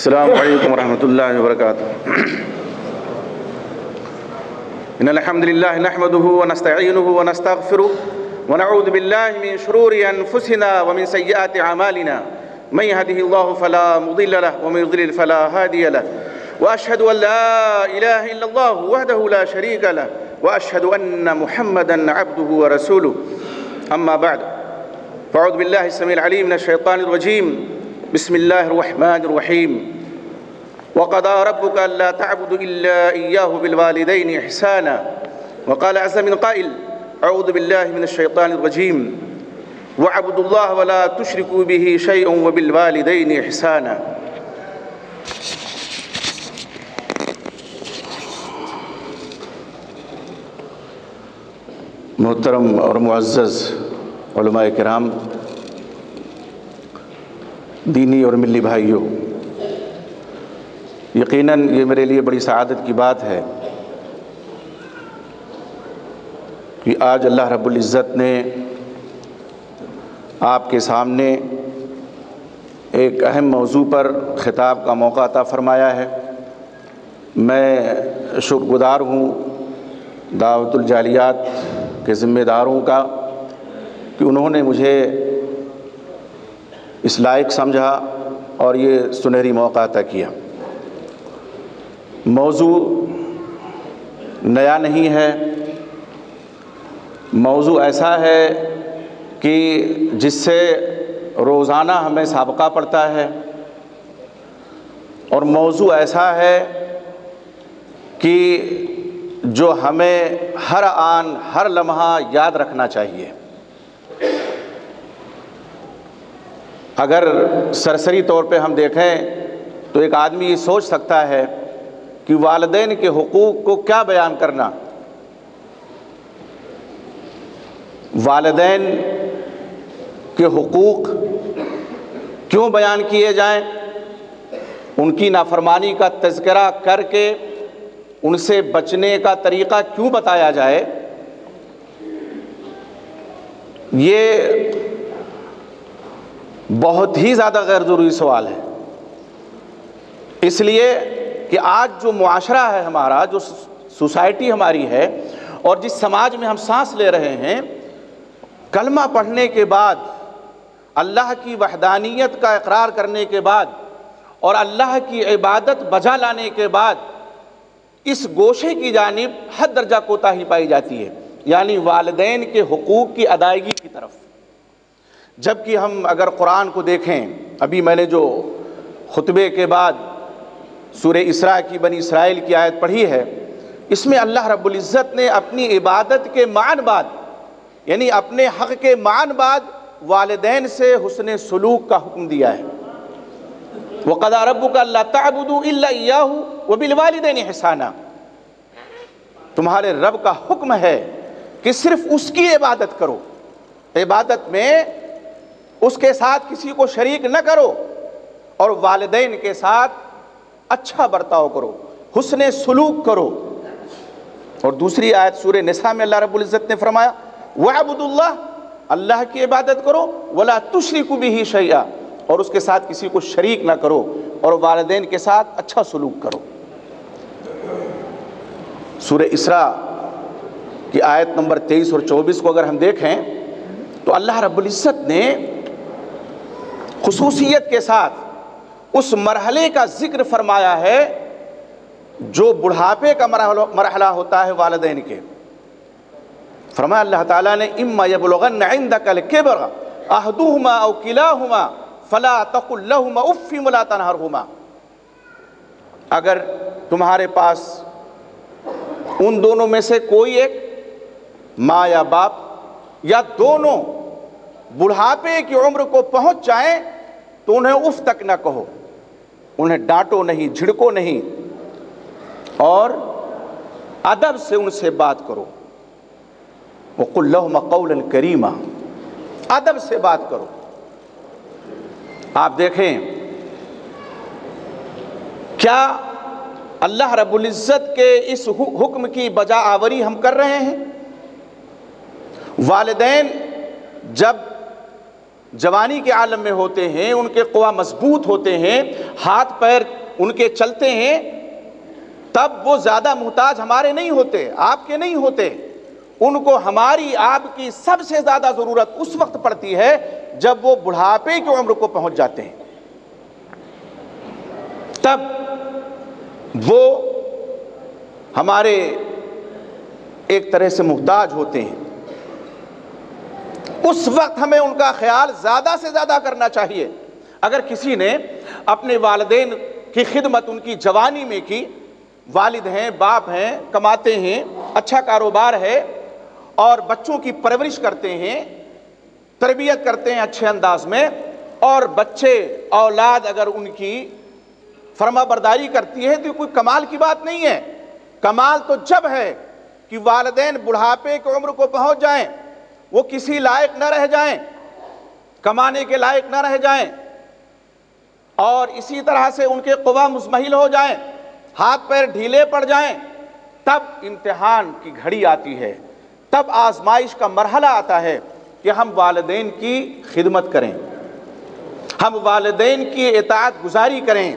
السلام علیکم ورحمۃ اللہ وبرکاتہ۔ ان الحمد للہ نحمده ونستعینه ونستغفره ونعوذ باللہ من شرور انفسنا ومن سیئات اعمالنا من يهده الله فلا مضل له ومن يضلل فلا هادي له واشهد ان لا اله الا الله وحده لا شريك له واشهد ان محمدا عبده ورسوله اما بعد فاعوذ باللہ السمیع العلیم من الشیطان الرجیم بسم اللہ الرحمن الرحیم وقضى ربك ألا تعبدوا إلا إياه بالوالدين إحسانا وقال عز من قائل أعوذ بالله من الشيطان الرجيم واعبدوا الله ولا تشركوا به شيئا وبالوالدين إحسانا۔ محترم اور معزز علماء کرام، دینی اور ملی بھائیوں، یقیناً یہ میرے لیے بڑی سعادت کی بات ہے کہ آج اللہ رب العزت نے آپ کے سامنے ایک اہم موضوع پر خطاب کا موقع عطا فرمایا ہے۔ میں شکر گزار ہوں دعوت الجالیات کے ذمہ داروں کا کہ انہوں نے مجھے اس لائق سمجھا اور یہ سنہری موقع عطا کیا۔ موضوع نیا نہیں ہے، موضوع ایسا ہے کہ جس سے روزانہ ہمیں سابقہ پڑتا ہے، اور موضوع ایسا ہے کہ جو ہمیں ہر آن ہر لمحہ یاد رکھنا چاہیے۔ اگر سرسری طور پہ ہم دیکھیں تو ایک آدمی یہ سوچ سکتا ہے کہ والدین کے حقوق کو کیا بیان کرنا، والدین کے حقوق کیوں بیان کیے جائیں، ان کی نافرمانی کا تذکرہ کر کے ان سے بچنے کا طریقہ کیوں بتایا جائے۔ یہ بہت ہی زیادہ غیر ضروری سوال ہے، اس لیے کہ آج جو معاشرہ ہے ہمارا، جو سوسائٹی ہماری ہے اور جس سماج میں ہم سانس لے رہے ہیں، کلمہ پڑھنے کے بعد، اللہ کی وحدانیت کا اقرار کرنے کے بعد اور اللہ کی عبادت بجا لانے کے بعد اس گوشے کی جانب حد درجہ کوتاہی پائی جاتی ہے، یعنی والدین کے حقوق کی ادائیگی کی طرف۔ جبکہ ہم اگر قرآن کو دیکھیں، ابھی میں نے جو خطبے کے بعد سورہ اسراء کی بنی اسرائیل کی آیت پڑھی ہے، اس میں اللہ رب العزت نے اپنی عبادت کے معاً بعد، یعنی اپنے حق کے معاً بعد والدین سے حسن سلوک کا حکم دیا ہے۔ وَقَضَىٰ رَبُّكَ أَلَّا تَعْبُدُوا إِلَّا إِيَّاهُ وَبِالْوَالِدَيْنِ إِحْسَانًا۔ تمہارے رب کا حکم ہے کہ صرف اس کی عبادت کرو، عبادت میں اس کے ساتھ کسی کو شریک نہ کرو، اور والدین کے ساتھ اچھا برتاؤ کرو، حسن سلوک کرو۔ اور دوسری آیت سورہ نساء میں اللہ رب العزت نے فرمایا وَاعْبُدُوا اللَّهَ، اللہ کی عبادت کرو، وَلَا تُشْرِكُوا بِهِ شَيْئًا، اور اس کے ساتھ کسی کو شریک نہ کرو، اور والدین کے ساتھ اچھا سلوک کرو۔ سورہ اسراء کی آیت نمبر 23 اور 24 کو اگر ہم دیکھیں تو اللہ رب العزت نے خصوصیت کے ساتھ اس مرحلے کا ذکر فرمایا ہے جو بڑھاپے کا مرحلہ ہوتا ہے والدین کے۔ فرمایا اللہ تعالیٰ نے اِمَّا يَبْلُغَنَّ عِنْدَكَ الْكِبَرَ أَحَدُهُمَا أَوْ كِلَاهُمَا فَلَا تَقُل لَّهُمَا أُفٍّ وَلَا تَنْهَرْهُمَا، اگر تمہارے پاس ان دونوں میں سے کوئی ایک، ماں یا باپ یا دونوں، بڑھاپے کی عمر کو پہنچ جائیں تو انہیں اف تک نہ کہو، انہیں ڈانٹو نہیں، جھڑکو نہیں، اور ادب سے ان سے بات کرو۔ وَقُلْ لَهُمَا قَوْلًا كَرِيمًا، ادب سے بات کرو۔ آپ دیکھیں کیا اللہ رب العزت کے اس حکم کی بجا آوری ہم کر رہے ہیں؟ والدین جب جوانی کے عالم میں ہوتے ہیں، ان کے قوا مضبوط ہوتے ہیں، ہاتھ پیر ان کے چلتے ہیں، تب وہ زیادہ محتاج ہمارے نہیں ہوتے، آپ کے نہیں ہوتے۔ ان کو ہماری آپ کی سب سے زیادہ ضرورت اس وقت پڑتی ہے جب وہ بڑھاپے کی عمر کو پہنچ جاتے ہیں، تب وہ ہمارے ایک طرح سے محتاج ہوتے ہیں۔ اس وقت ہمیں ان کا خیال زیادہ سے زیادہ کرنا چاہیے۔ اگر کسی نے اپنے والدین کی خدمت ان کی جوانی میں کی، والد ہیں، باپ ہیں، کماتے ہیں، اچھا کاروبار ہے اور بچوں کی پرورش کرتے ہیں، تربیت کرتے ہیں اچھے انداز میں، اور بچے اولاد اگر ان کی فرما برداری کرتی ہے تو کوئی کمال کی بات نہیں ہے۔ کمال تو جب ہے کہ والدین بڑھاپے کی عمر کو پہنچ جائیں، وہ کسی لائق نہ رہ جائیں، کمانے کے لائق نہ رہ جائیں، اور اسی طرح سے ان کے قوا مزمحل ہو جائیں، ہاتھ پیر ڈھیلے پڑ جائیں، تب امتحان کی گھڑی آتی ہے، تب آزمائش کا مرحلہ آتا ہے کہ ہم والدین کی خدمت کریں، ہم والدین کی اطاعت گزاری کریں،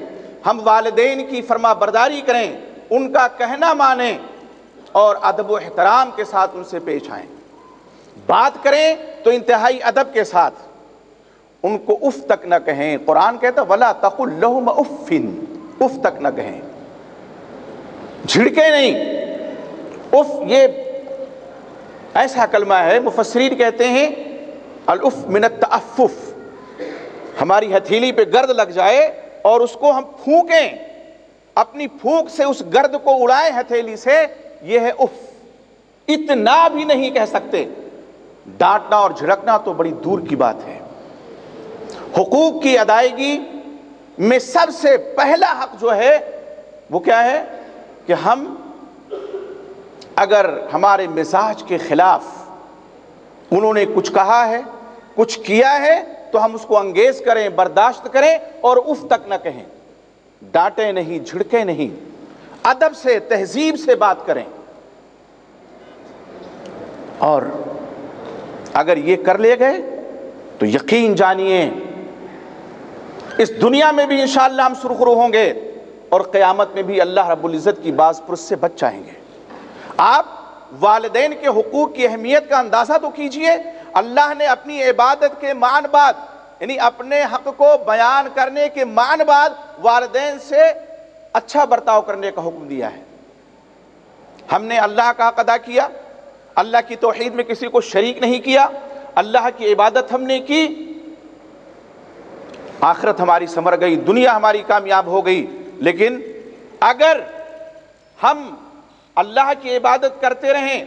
ہم والدین کی فرما برداری کریں، ان کا کہنا مانیں اور ادب و احترام کے ساتھ ان سے پیش آئیں۔ بات کریں تو انتہائی ادب کے ساتھ، ان کو اف تک نہ کہیں۔ قرآن کہتا ہے وَلَا تَقُلْ لَهُمَ اُفٍّ، اف تک نہ کہیں، جھڑکے نہیں۔ اف یہ ایسا کلمہ ہے، مفسرین کہتے ہیں الاف من التعفف، ہماری ہتھیلی پہ گرد لگ جائے اور اس کو ہم پھونکیں، اپنی پھونک سے اس گرد کو اڑائیں ہتھیلی سے، یہ ہے اف۔ اتنا بھی نہیں کہہ سکتے۔ ڈانٹنا اور جھڑکنا تو بڑی دور کی بات ہے۔ حقوق کی ادائیگی میں سب سے پہلا حق جو ہے وہ کیا ہے کہ ہم اگر ہمارے مزاج کے خلاف انہوں نے کچھ کہا ہے، کچھ کیا ہے، تو ہم اس کو انگیز کریں، برداشت کریں اور اف تک نہ کہیں، ڈانٹیں نہیں، جھڑکیں نہیں، ادب سے، تہذیب سے بات کریں۔ اور اگر یہ کر لے گئے تو یقین جانیے اس دنیا میں بھی انشاءاللہ ہم سرخرو ہوں گے اور قیامت میں بھی اللہ رب العزت کی باز پرس سے بچ جائیں گے۔ آپ والدین کے حقوق کی اہمیت کا اندازہ تو کیجئے۔ اللہ نے اپنی عبادت کے معنی بعد، یعنی اپنے حق کو بیان کرنے کے معنی بعد، والدین سے اچھا برتاؤ کرنے کا حکم دیا ہے۔ ہم نے اللہ کا حق ادا کیا، اللہ کی توحید میں کسی کو شریک نہیں کیا، اللہ کی عبادت ہم نے کی، آخرت ہماری سنور گئی، دنیا ہماری کامیاب ہو گئی۔ لیکن اگر ہم اللہ کی عبادت کرتے رہیں،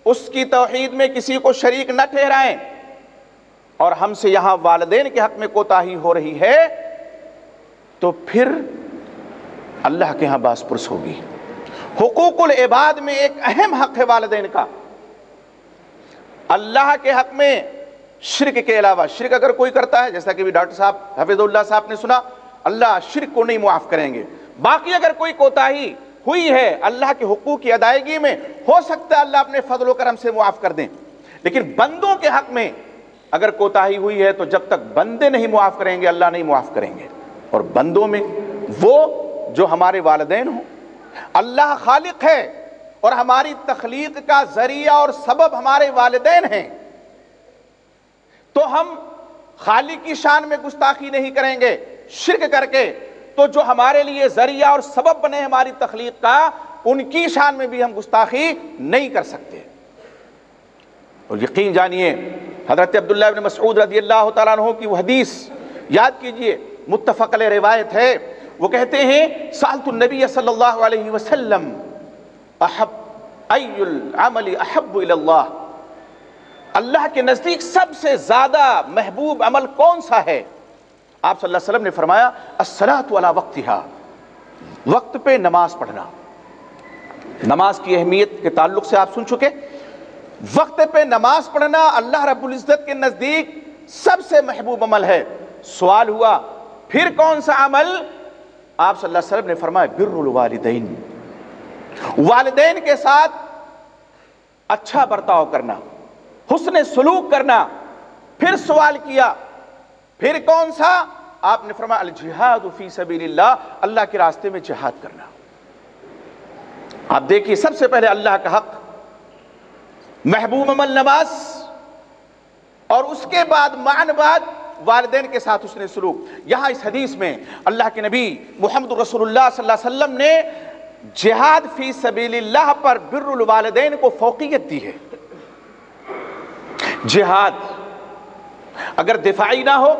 اس کی توحید میں کسی کو شریک نہ ٹھہرائیں، اور ہم سے یہاں والدین کے حق میں کوتاہی ہو رہی ہے، تو پھر اللہ کے ہاں باز پرس ہوگی۔ حقوق العباد میں ایک اہم حق ہے والدین کا۔ اللہ کے حق میں شرک کے علاوہ، شرک اگر کوئی کرتا ہے، جیسا کہ بھی ڈاکٹر صاحب حفظ اللہ صاحب نے سنا، اللہ شرک کو نہیں معاف کریں گے۔ باقی اگر کوئی کوتاہی ہوئی ہے اللہ کے حقوق کی ادائیگی میں، ہو سکتا ہے اللہ اپنے فضل و کرم سے معاف کر دیں، لیکن بندوں کے حق میں اگر کوتاہی ہوئی ہے تو جب تک بندے نہیں معاف کریں گے اللہ نہیں معاف کریں گے۔ اور بندوں میں وہ جو ہمارے والدین ہوں۔ اللہ خالق ہے اور ہماری تخلیق کا ذریعہ اور سبب ہمارے والدین ہیں، تو ہم خالق کی شان میں گستاخی نہیں کریں گے شرک کر کے، تو جو ہمارے لیے ذریعہ اور سبب بنے ہماری تخلیق کا، ان کی شان میں بھی ہم گستاخی نہیں کر سکتے۔ اور یقین جانیے حضرت عبداللہ ابن مسعود رضی اللہ تعالیٰ عنہ کی وہ حدیث یاد کیجئے، متفق علیہ روایت ہے، وہ کہتے ہیں سألت النبی صلی اللہ علیہ وسلم ای العمل احب الی اللہ، اللہ کے نزدیک سب سے زیادہ محبوب عمل کون سا ہے؟ آپ صلی اللہ علیہ وسلم نے فرمایا الصلاۃ علی وقتہا، وقت پہ نماز پڑھنا۔ نماز کی اہمیت کے تعلق سے آپ سن چکے، وقت پہ نماز پڑھنا اللہ رب العزت کے نزدیک سب سے محبوب عمل ہے۔ سوال ہوا پھر کون سا عمل؟ آپ صلی اللہ علیہ وسلم نے فرمایا بر الوالدین، والدین کے ساتھ اچھا برتاؤ کرنا، حسن سلوک کرنا۔ پھر سوال کیا پھر کون سا؟ آپ نے فرمایا الجہاد فی سبیل اللہ، اللہ کے راستے میں جہاد کرنا۔ آپ دیکھیے سب سے پہلے اللہ کا حق، محبوب عمل نماز، اور اس کے بعد معن بعد والدین کے ساتھ حسن سلوک۔ یہاں اس حدیث میں اللہ کے نبی محمد رسول اللہ صلی اللہ علیہ وسلم نے جہاد فی سبیل اللہ پر بر الوالدین کو فوقیت دی ہے۔ جہاد اگر دفاعی نہ ہو،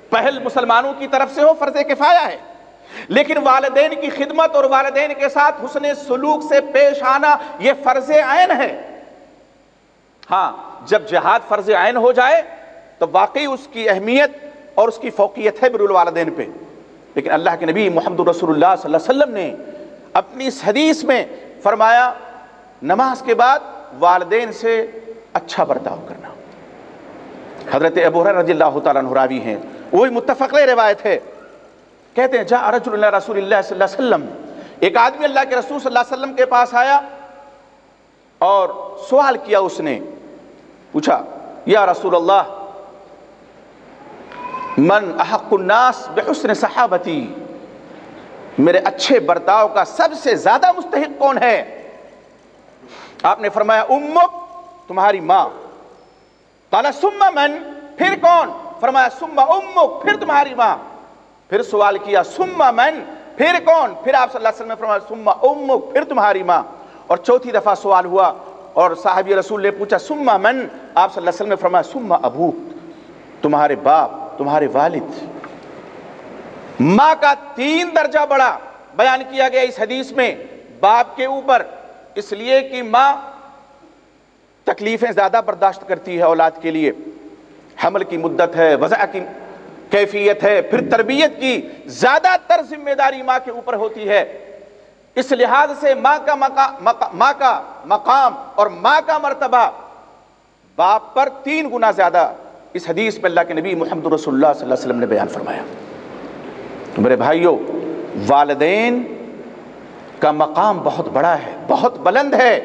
پہل مسلمانوں کی طرف سے ہو، فرض کفایہ ہے، لیکن والدین کی خدمت اور والدین کے ساتھ حسن سلوک سے پیش آنا یہ فرض عین ہے۔ ہاں، جب جہاد فرض عین ہو جائے تو واقعی اس کی اہمیت اور اس کی فوقیت ہے بر الوالدین پہ۔ لیکن اللہ کے نبی محمد رسول اللہ صلی اللہ علیہ وسلم نے اپنی اس حدیث میں فرمایا نماز کے بعد والدین سے اچھا برتاؤ کرنا۔ حضرت ابو ہریرہ رضی اللہ تعالیٰ عنہ راوی ہیں، وہی متفق علیہ روایت ہے، کہتے ہیں جاء رجل الی رسول اللہ صلی اللہ علیہ وسلم، ایک آدمی اللہ کے رسول صلی اللہ علیہ وسلم کے پاس آیا اور سوال کیا، اس نے پوچھا یا رسول اللہ من احق الناس بحسن صحابتی، میرے اچھے برتاؤ کا سب سے زیادہ مستحق کون ہے؟ آپ نے فرمایا امک، تمہاری ماں۔ قال ثم من، پھر کون؟ فرمایا ثم امک، پھر تمہاری ماں۔ پھر سوال کیا ثم من، پھر کون؟ پھر آپ صلی اللہ علیہ وسلم نے فرمایا ثم امک، پھر تمہاری ماں۔ اور چوتھی دفعہ سوال ہوا اور صحابی رسول نے پوچھا ثم من، آپ صلی اللہ علیہ وسلم نے فرمایا ثم ابوک، تمہارے باپ، تمہارے والد۔ ماں کا 3 درجہ بڑا بیان کیا گیا اس حدیث میں باپ کے اوپر، اس لیے کہ ماں تکلیفیں زیادہ برداشت کرتی ہے اولاد کے لیے، حمل کی مدت ہے، وضع کی کیفیت ہے، پھر تربیت کی زیادہ تر ذمہ داری ماں کے اوپر ہوتی ہے۔ اس لحاظ سے ماں کا مقام اور ماں کا مرتبہ باپ پر 3 گنا زیادہ اس حدیث میں اللہ کے نبی محمد رسول اللہ صلی اللہ علیہ وسلم نے بیان فرمایا۔ تو میرے بھائیوں، والدین کا مقام بہت بڑا ہے، بہت بلند ہے۔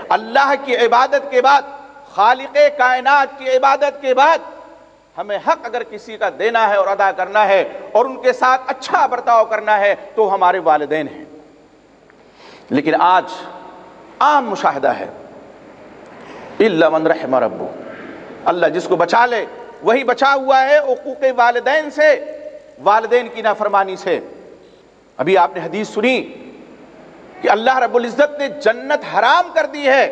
اللہ کی عبادت کے بعد، خالق کائنات کی عبادت کے بعد ہمیں حق اگر کسی کا دینا ہے اور ادا کرنا ہے اور ان کے ساتھ اچھا برتاؤ کرنا ہے تو ہمارے والدین ہیں۔ لیکن آج عام مشاہدہ ہے الا من رحم ربہ، اللہ جس کو بچا لے وہی بچا ہوا ہے حقوق والدین سے، والدین کی نافرمانی سے۔ ابھی آپ نے حدیث سنی کہ اللہ رب العزت نے جنت حرام کر دی ہے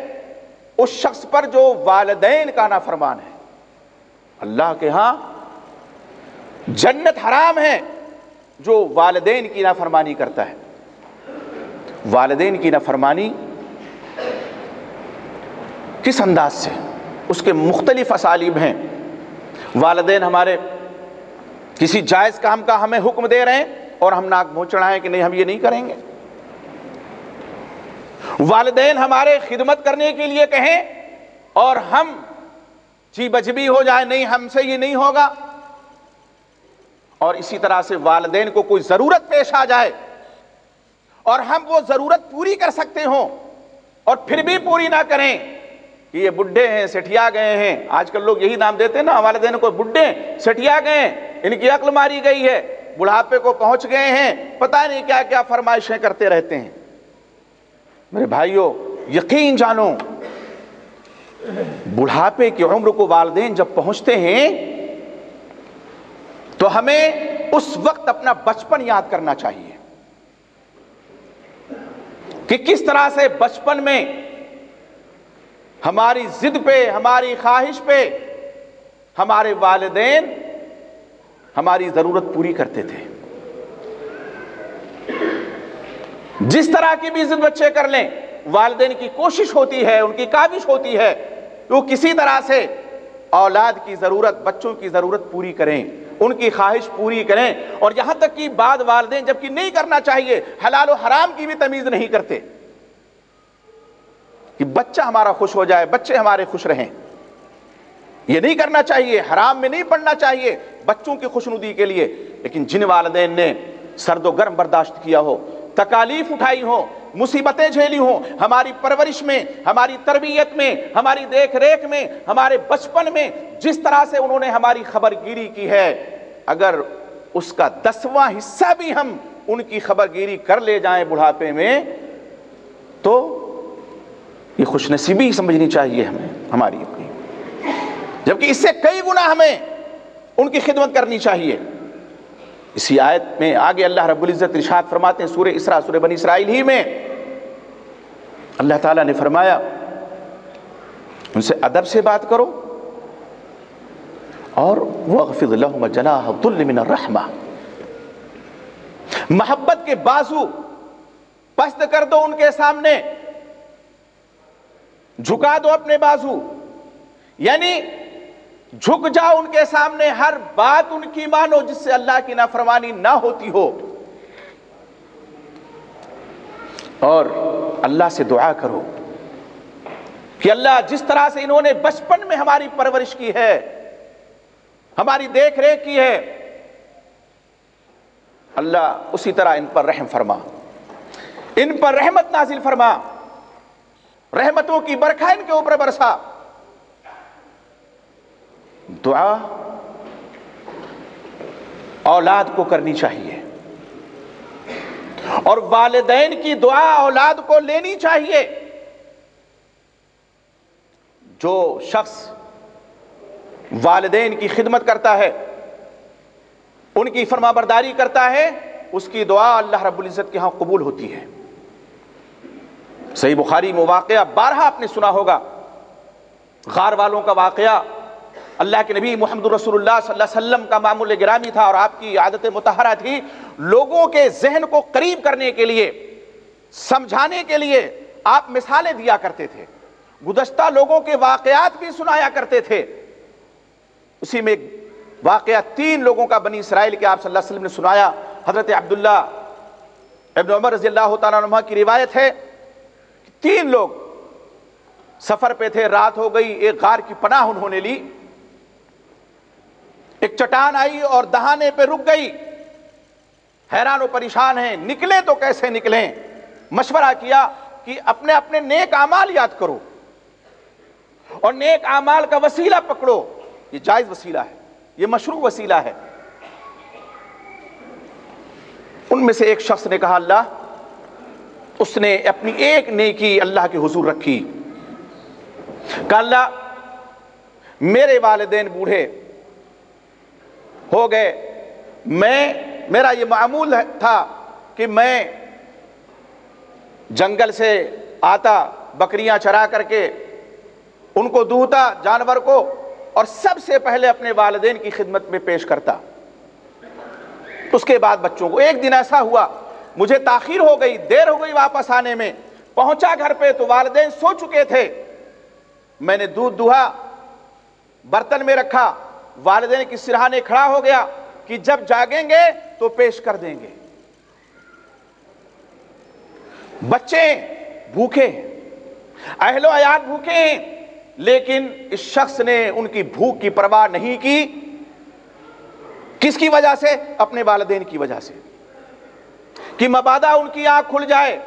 اس شخص پر جو والدین کا نافرمان ہے۔ اللہ کے ہاں جنت حرام ہے جو والدین کی نافرمانی کرتا ہے۔ والدین کی نافرمانی کس انداز سے؟ اس کے مختلف اسالیب ہیں۔ والدین ہمارے کسی جائز کام کا ہمیں حکم دے رہے ہیں اور ہم ناک منہ چڑھائیں کہ نہیں ہم یہ نہیں کریں گے۔ والدین ہمارے خدمت کرنے کے لیے کہیں اور ہم جی بجبی ہو جائے نہیں ہم سے یہ نہیں ہوگا۔ اور اسی طرح سے والدین کو کوئی ضرورت پیش آ جائے اور ہم وہ ضرورت پوری کر سکتے ہوں اور پھر بھی پوری نہ کریں کہ یہ بڈھے ہیں، سٹھیا گئے ہیں۔ آج کل لوگ یہی نام دیتے ہیں نا والدین کو، بڈھے سٹھیا گئے ہیں، ان کی عقل ماری گئی ہے، بڑھاپے کو پہنچ گئے ہیں، پتہ نہیں کیا کیا فرمائشیں کرتے رہتے ہیں۔ میرے بھائیوں یقین جانو، بڑھاپے کی عمر کو والدین جب پہنچتے ہیں تو ہمیں اس وقت اپنا بچپن یاد کرنا چاہیے کہ کس طرح سے بچپن میں ہماری ضد پہ، ہماری خواہش پہ ہمارے والدین ہماری ضرورت پوری کرتے تھے۔ جس طرح کی بھی ضد بچے کر لیں، والدین کی کوشش ہوتی ہے، ان کی کاوش ہوتی ہے کہ وہ کسی طرح سے اولاد کی ضرورت، بچوں کی ضرورت پوری کریں، ان کی خواہش پوری کریں۔ اور یہاں تک کہ بعض والدین جبکہ نہیں کرنا چاہیے، حلال و حرام کی بھی تمیز نہیں کرتے کہ بچہ ہمارا خوش ہو جائے، بچے ہمارے خوش رہیں۔ یہ نہیں کرنا چاہیے، حرام میں نہیں پڑنا چاہیے بچوں کی خوشنودی کے لیے۔ لیکن جن والدین نے سرد و گرم برداشت کیا ہو، تکالیف اٹھائی ہوں، مصیبتیں جھیلی ہوں، ہماری پرورش میں، ہماری تربیت میں، ہماری دیکھ ریکھ میں، ہمارے بچپن میں جس طرح سے انہوں نے ہماری خبر گیری کی ہے، اگر اس کا 10واں حصہ بھی ہم ان کی خبر گیری کر لے جائیں بڑھاپے میں تو یہ خوش نصیبی سمجھنی چاہیے ہمیں ہماری اپنی، جبکہ اس سے کئی گنا ہمیں ان کی خدمت کرنی چاہیے۔ اسی آیت میں آگے اللہ رب العزت ارشاد فرماتے ہیں سورہ اسراء، سورہ بنی اسرائیل ہی میں اللہ تعالیٰ نے فرمایا ان سے ادب سے بات کرو اور وَاغْفِضْ لَهُمْ جَنَاحَ الذُّلِّ مِنَ الرَّحْمَةِ، محبت کے بازو پست کر دو ان کے سامنے، جھکا دو اپنے بازو، یعنی جھک جاؤ ان کے سامنے، ہر بات ان کی مانو جس سے اللہ کی نافرمانی نہ ہوتی ہو، اور اللہ سے دعا کرو کہ اللہ جس طرح سے انہوں نے بچپن میں ہماری پرورش کی ہے، ہماری دیکھ ریکھ کی ہے، اللہ اسی طرح ان پر رحم فرما، ان پر رحمت نازل فرما، رحمتوں کی برکھا ان کے اوپر برسا۔ دعا اولاد کو کرنی چاہیے اور والدین کی دعا اولاد کو لینی چاہیے۔ جو شخص والدین کی خدمت کرتا ہے، ان کی فرما برداری کرتا ہے، اس کی دعا اللہ رب العزت کے ہاں قبول ہوتی ہے۔ صحیح بخاری میں واقعہ بارہا آپ نے سنا ہوگا، غار والوں کا واقعہ۔ اللہ کے نبی محمد رسول اللہ صلی اللہ علیہ وسلم کا معمول گرامی تھا اور آپ کی عادت مطہرہ تھی، لوگوں کے ذہن کو قریب کرنے کے لیے، سمجھانے کے لیے آپ مثالیں دیا کرتے تھے، گزشتہ لوگوں کے واقعات بھی سنایا کرتے تھے۔ اسی میں ایک واقعہ 3 لوگوں کا بنی اسرائیل کے آپ صلی اللہ علیہ وسلم نے سنایا۔ حضرت عبداللہ ابن عمر رضی اللہ تعالیٰ عنہ کی روایت ہے کہ 3 لوگ سفر پہ تھے، رات ہو گئی، ایک غار کی پناہ انہوں نے لی، ایک چٹان آئی اور دہانے پہ رک گئی، حیران و پریشان ہیں، نکلیں تو کیسے نکلیں؟ مشورہ کیا کہ اپنے اپنے نیک اعمال یاد کرو اور نیک اعمال کا وسیلہ پکڑو، یہ جائز وسیلہ ہے، یہ مشروع وسیلہ ہے۔ ان میں سے ایک شخص نے کہا اللہ، اس نے اپنی ایک نیکی اللہ کے حضور رکھی، کہا اللہ میرے والدین بوڑھے ہو گئے، میرا یہ معمول تھا کہ میں جنگل سے آتا، بکریاں چرا کر کے ان کو دودھتا جانور کو، اور سب سے پہلے اپنے والدین کی خدمت میں پیش کرتا، اس کے بعد بچوں کو۔ ایک دن ایسا ہوا مجھے تاخیر ہو گئی، دیر ہو گئی واپس آنے میں، پہنچا گھر پہ تو والدین سو چکے تھے، میں نے دودھ دہا، برتن میں رکھا، والدین کی سرہانے کھڑا ہو گیا کہ جب جاگیں گے تو پیش کر دیں گے۔ بچے بھوکے ہیں، اہل و عیال بھوکے ہیں، لیکن اس شخص نے ان کی بھوک کی پرواہ نہیں کی۔ کس کی وجہ سے؟ اپنے والدین کی وجہ سے، کہ مبادا ان کی آنکھ کھل جائے،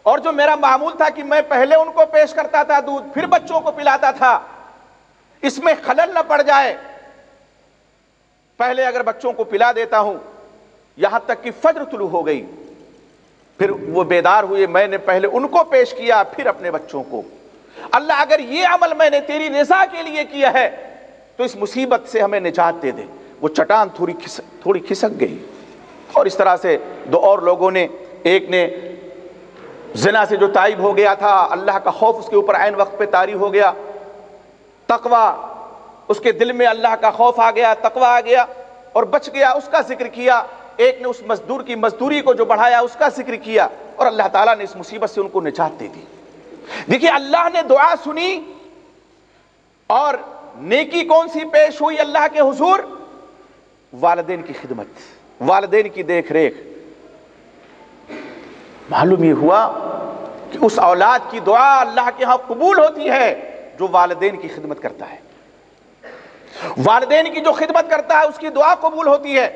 اور جو میرا معمول تھا کہ میں پہلے ان کو پیش کرتا تھا دودھ پھر بچوں کو پلاتا تھا، اس میں خلل نہ پڑ جائے، پہلے اگر بچوں کو پلا دیتا ہوں، یہاں تک کہ فجر طلوع ہو گئی، پھر وہ بیدار ہوئے، میں نے پہلے ان کو پیش کیا پھر اپنے بچوں کو۔ اللہ اگر یہ عمل میں نے تیری رضا کے لیے کیا ہے تو اس مصیبت سے ہمیں نجات دے دے۔ وہ چٹان تھوڑی کھسک گئی، اور اس طرح سے 2 اور لوگوں نے، ایک نے زنا سے جو تائب ہو گیا تھا، اللہ کا خوف اس کے اوپر عین وقت پہ طاری ہو گیا، تقوی اس کے دل میں اللہ کا خوف آ گیا، تقوی آ گیا اور بچ گیا، اس کا ذکر کیا۔ ایک نے اس مزدور کی مزدوری کو جو بڑھایا اس کا ذکر کیا، اور اللہ تعالیٰ نے اس مصیبت سے ان کو نجات دے دی۔ دیکھیے اللہ نے دعا سنی، اور نیکی کون سی پیش ہوئی اللہ کے حضور؟ والدین کی خدمت، والدین کی دیکھ ریکھ۔ معلوم یہ ہوا کہ اس اولاد کی دعا اللہ کے ہاں قبول ہوتی ہے جو والدین کی خدمت کرتا ہے۔ والدین کی جو خدمت کرتا ہے اس کی دعا قبول ہوتی ہے۔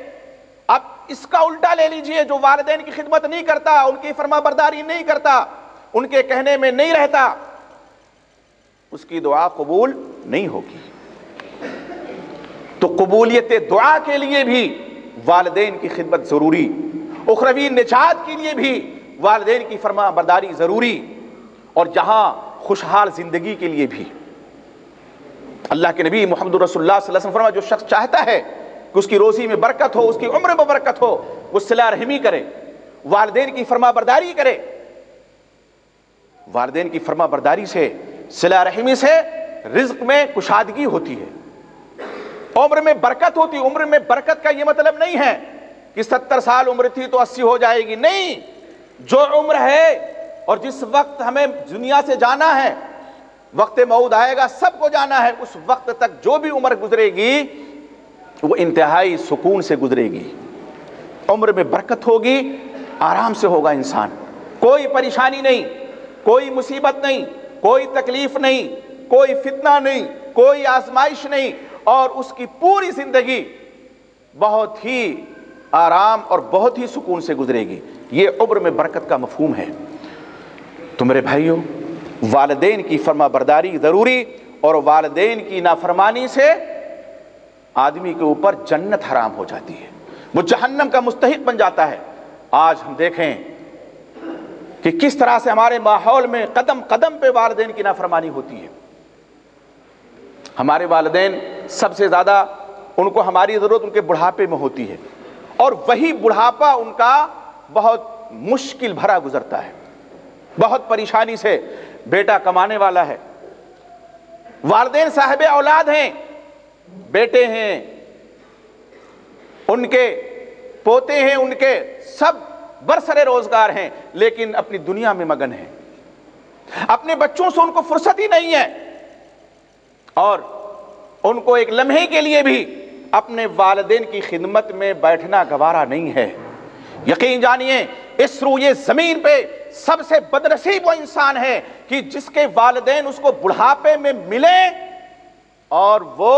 اب اس کا الٹا لے لیجئے، جو والدین کی خدمت نہیں کرتا، ان کی فرما برداری نہیں کرتا، ان کے کہنے میں نہیں رہتا، اس کی دعا قبول نہیں ہوگی۔ تو قبولیت دعا کے لیے بھی والدین کی خدمت ضروری، اخروی نجات کے لیے بھی والدین کی فرما برداری ضروری، اور جہاں خوشحال زندگی کے لیے بھی۔ اللہ کے نبی محمد رسول اللہ صلی اللہ علیہ وسلم فرمایا، جو شخص چاہتا ہے کہ اس کی روزی میں برکت ہو، اس کی عمر میں برکت ہو، وہ صلہ رحمی کرے، والدین کی فرما برداری کرے۔ والدین کی فرما برداری سے، صلہ رحمی سے رزق میں کشادگی ہوتی ہے، عمر میں برکت ہوتی ہے۔ عمر میں برکت کا یہ مطلب نہیں ہے کہ 70 سال عمر تھی تو 80 ہو جائے گی، نہیں۔ جو عمر ہے اور جس وقت ہمیں دنیا سے جانا ہے، وقت موعود آئے گا، سب کو جانا ہے، اس وقت تک جو بھی عمر گزرے گی وہ انتہائی سکون سے گزرے گی، عمر میں برکت ہوگی، آرام سے ہوگا انسان، کوئی پریشانی نہیں، کوئی مصیبت نہیں، کوئی تکلیف نہیں، کوئی فتنہ نہیں، کوئی آزمائش نہیں، اور اس کی پوری زندگی بہت ہی آرام اور بہت ہی سکون سے گزرے گی۔ یہ عمر میں برکت کا مفہوم ہے۔ تو میرے بھائیوں، والدین کی فرما برداری ضروری، اور والدین کی نافرمانی سے آدمی کے اوپر جنت حرام ہو جاتی ہے، وہ جہنم کا مستحق بن جاتا ہے۔ آج ہم دیکھیں کہ کس طرح سے ہمارے ماحول میں قدم قدم پہ والدین کی نافرمانی ہوتی ہے۔ ہمارے والدین سب سے زیادہ ان کو ہماری ضرورت ان کے بڑھاپے میں ہوتی ہے، اور وہی بڑھاپا ان کا بہت مشکل بھرا گزرتا ہے، بہت پریشانی سے۔ بیٹا کمانے والا ہے، والدین صاحب اولاد ہیں، بیٹے ہیں، ان کے پوتے ہیں، ان کے سب برسر روزگار ہیں، لیکن اپنی دنیا میں مگن ہیں، اپنے بچوں سے ان کو فرصت ہی نہیں ہے، اور ان کو ایک لمحے کے لیے بھی اپنے والدین کی خدمت میں بیٹھنا گوارا نہیں ہے۔ یقین جانیے، اس روئے زمین پہ سب سے بدنصیب وہ انسان ہے کہ جس کے والدین اس کو بڑھاپے میں ملیں اور وہ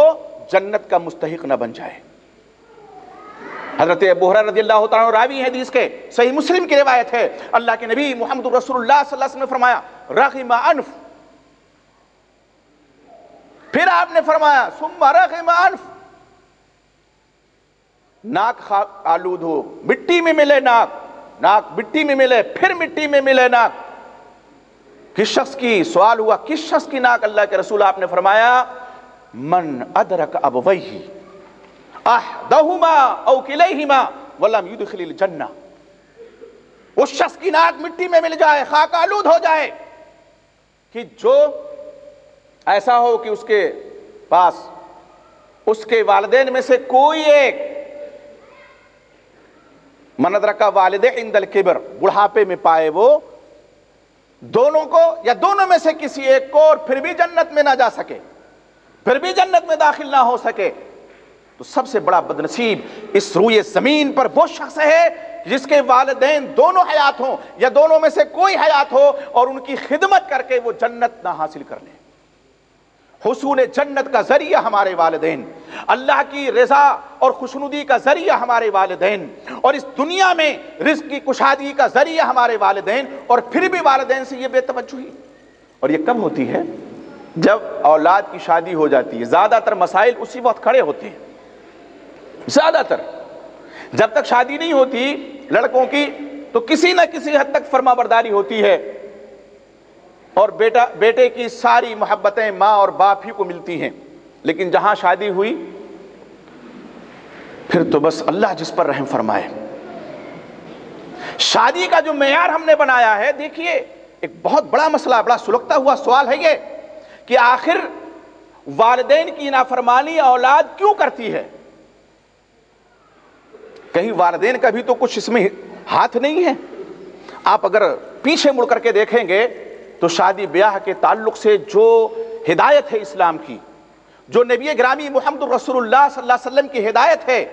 جنت کا مستحق نہ بن جائے۔ حضرت ابو ہریرہ رضی اللہ تعالیٰ عنہ راوی حدیث کے، صحیح مسلم کی روایت ہے، اللہ کے نبی محمد رسول اللہ صلی اللہ علیہ وسلم نے فرمایا، رغم انف، پھر آپ نے فرمایا ثم رغم انف، ناک آلود ہو، مٹی میں ملے ناک، ناک مٹی میں ملے، پھر مٹی میں ملے ناک۔ کس شخص کی؟ سوال ہوا کس شخص کی ناک؟ اللہ کے رسول آپ نے فرمایا، من ادرک ابویہ احدہما او کلیہما ولم یدخل الجنہ، اس شخص کی ناک مٹی میں مل جائے، خاک آلود ہو جائے، کہ جو ایسا ہو کہ اس کے پاس اس کے والدین میں سے کوئی ایک، من ادرک والدہ عند الکبر، بڑھاپے میں پائے وہ دونوں کو یا دونوں میں سے کسی ایک کو، اور پھر بھی جنت میں نہ جا سکے، پھر بھی جنت میں داخل نہ ہو سکے، تو سب سے بڑا بدنصیب اس روئے زمین پر وہ شخص ہے جس کے والدین دونوں حیات ہوں یا دونوں میں سے کوئی حیات ہو، اور ان کی خدمت کر کے وہ جنت نہ حاصل کر لیں۔ حصول جنت کا ذریعہ ہمارے والدین، اللہ کی رضا اور خوشنودی کا ذریعہ ہمارے والدین، اور اس دنیا میں رزق کی کشادگی کا ذریعہ ہمارے والدین، اور پھر بھی والدین سے یہ بے توجہی۔ اور یہ کب ہوتی ہے؟ جب اولاد کی شادی ہو جاتی ہے۔ زیادہ تر مسائل اسی وقت کھڑے ہوتے ہیں، زیادہ تر۔ جب تک شادی نہیں ہوتی لڑکوں کی تو کسی نہ کسی حد تک فرما برداری ہوتی ہے، اور بیٹے کی ساری محبتیں ماں اور باپ ہی کو ملتی ہیں، لیکن جہاں شادی ہوئی پھر تو بس اللہ جس پر رحم فرمائے۔ شادی کا جو معیار ہم نے بنایا ہے، دیکھیے ایک بہت بڑا مسئلہ، بڑا سلگتا ہوا سوال ہے یہ کہ آخر والدین کی نافرمانی اولاد کیوں کرتی ہے؟ کہیں والدین کا بھی تو کچھ اس میں ہاتھ نہیں ہے؟ آپ اگر پیچھے مڑ کر کے دیکھیں گے تو شادی بیاہ کے تعلق سے جو ہدایت ہے اسلام کی، جو نبی گرامی محمد رسول اللہ صلی اللہ علیہ وسلم کی ہدایت ہے،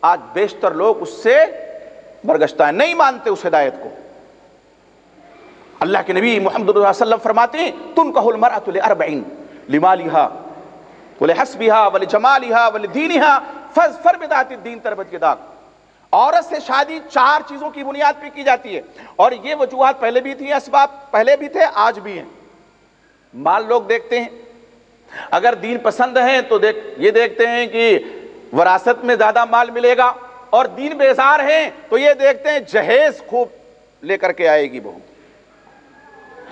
آج بیشتر لوگ اس سے برگشتہ ہیں، نہیں مانتے اس ہدایت کو۔ اللہ کے نبی محمد صلی اللہ علیہ وسلم فرماتے ہیں، تنکح المرأۃ لاربعین، لمالہا ولحسبہا ولجمالہا ولدینہا فاظفر بذات الدین تربت یداک۔ عورت سے شادی 4 چیزوں کی بنیاد پہ کی جاتی ہے، اور یہ وجوہات پہلے بھی تھیں، اسباب پہلے بھی تھے، آج بھی ہیں۔ مال لوگ دیکھتے ہیں، اگر دین پسند ہیں تو یہ دیکھتے ہیں کہ وراثت میں زیادہ مال ملے گا، اور دین بیزار ہیں تو یہ دیکھتے ہیں جہیز خوب لے کر کے آئے گی بہو،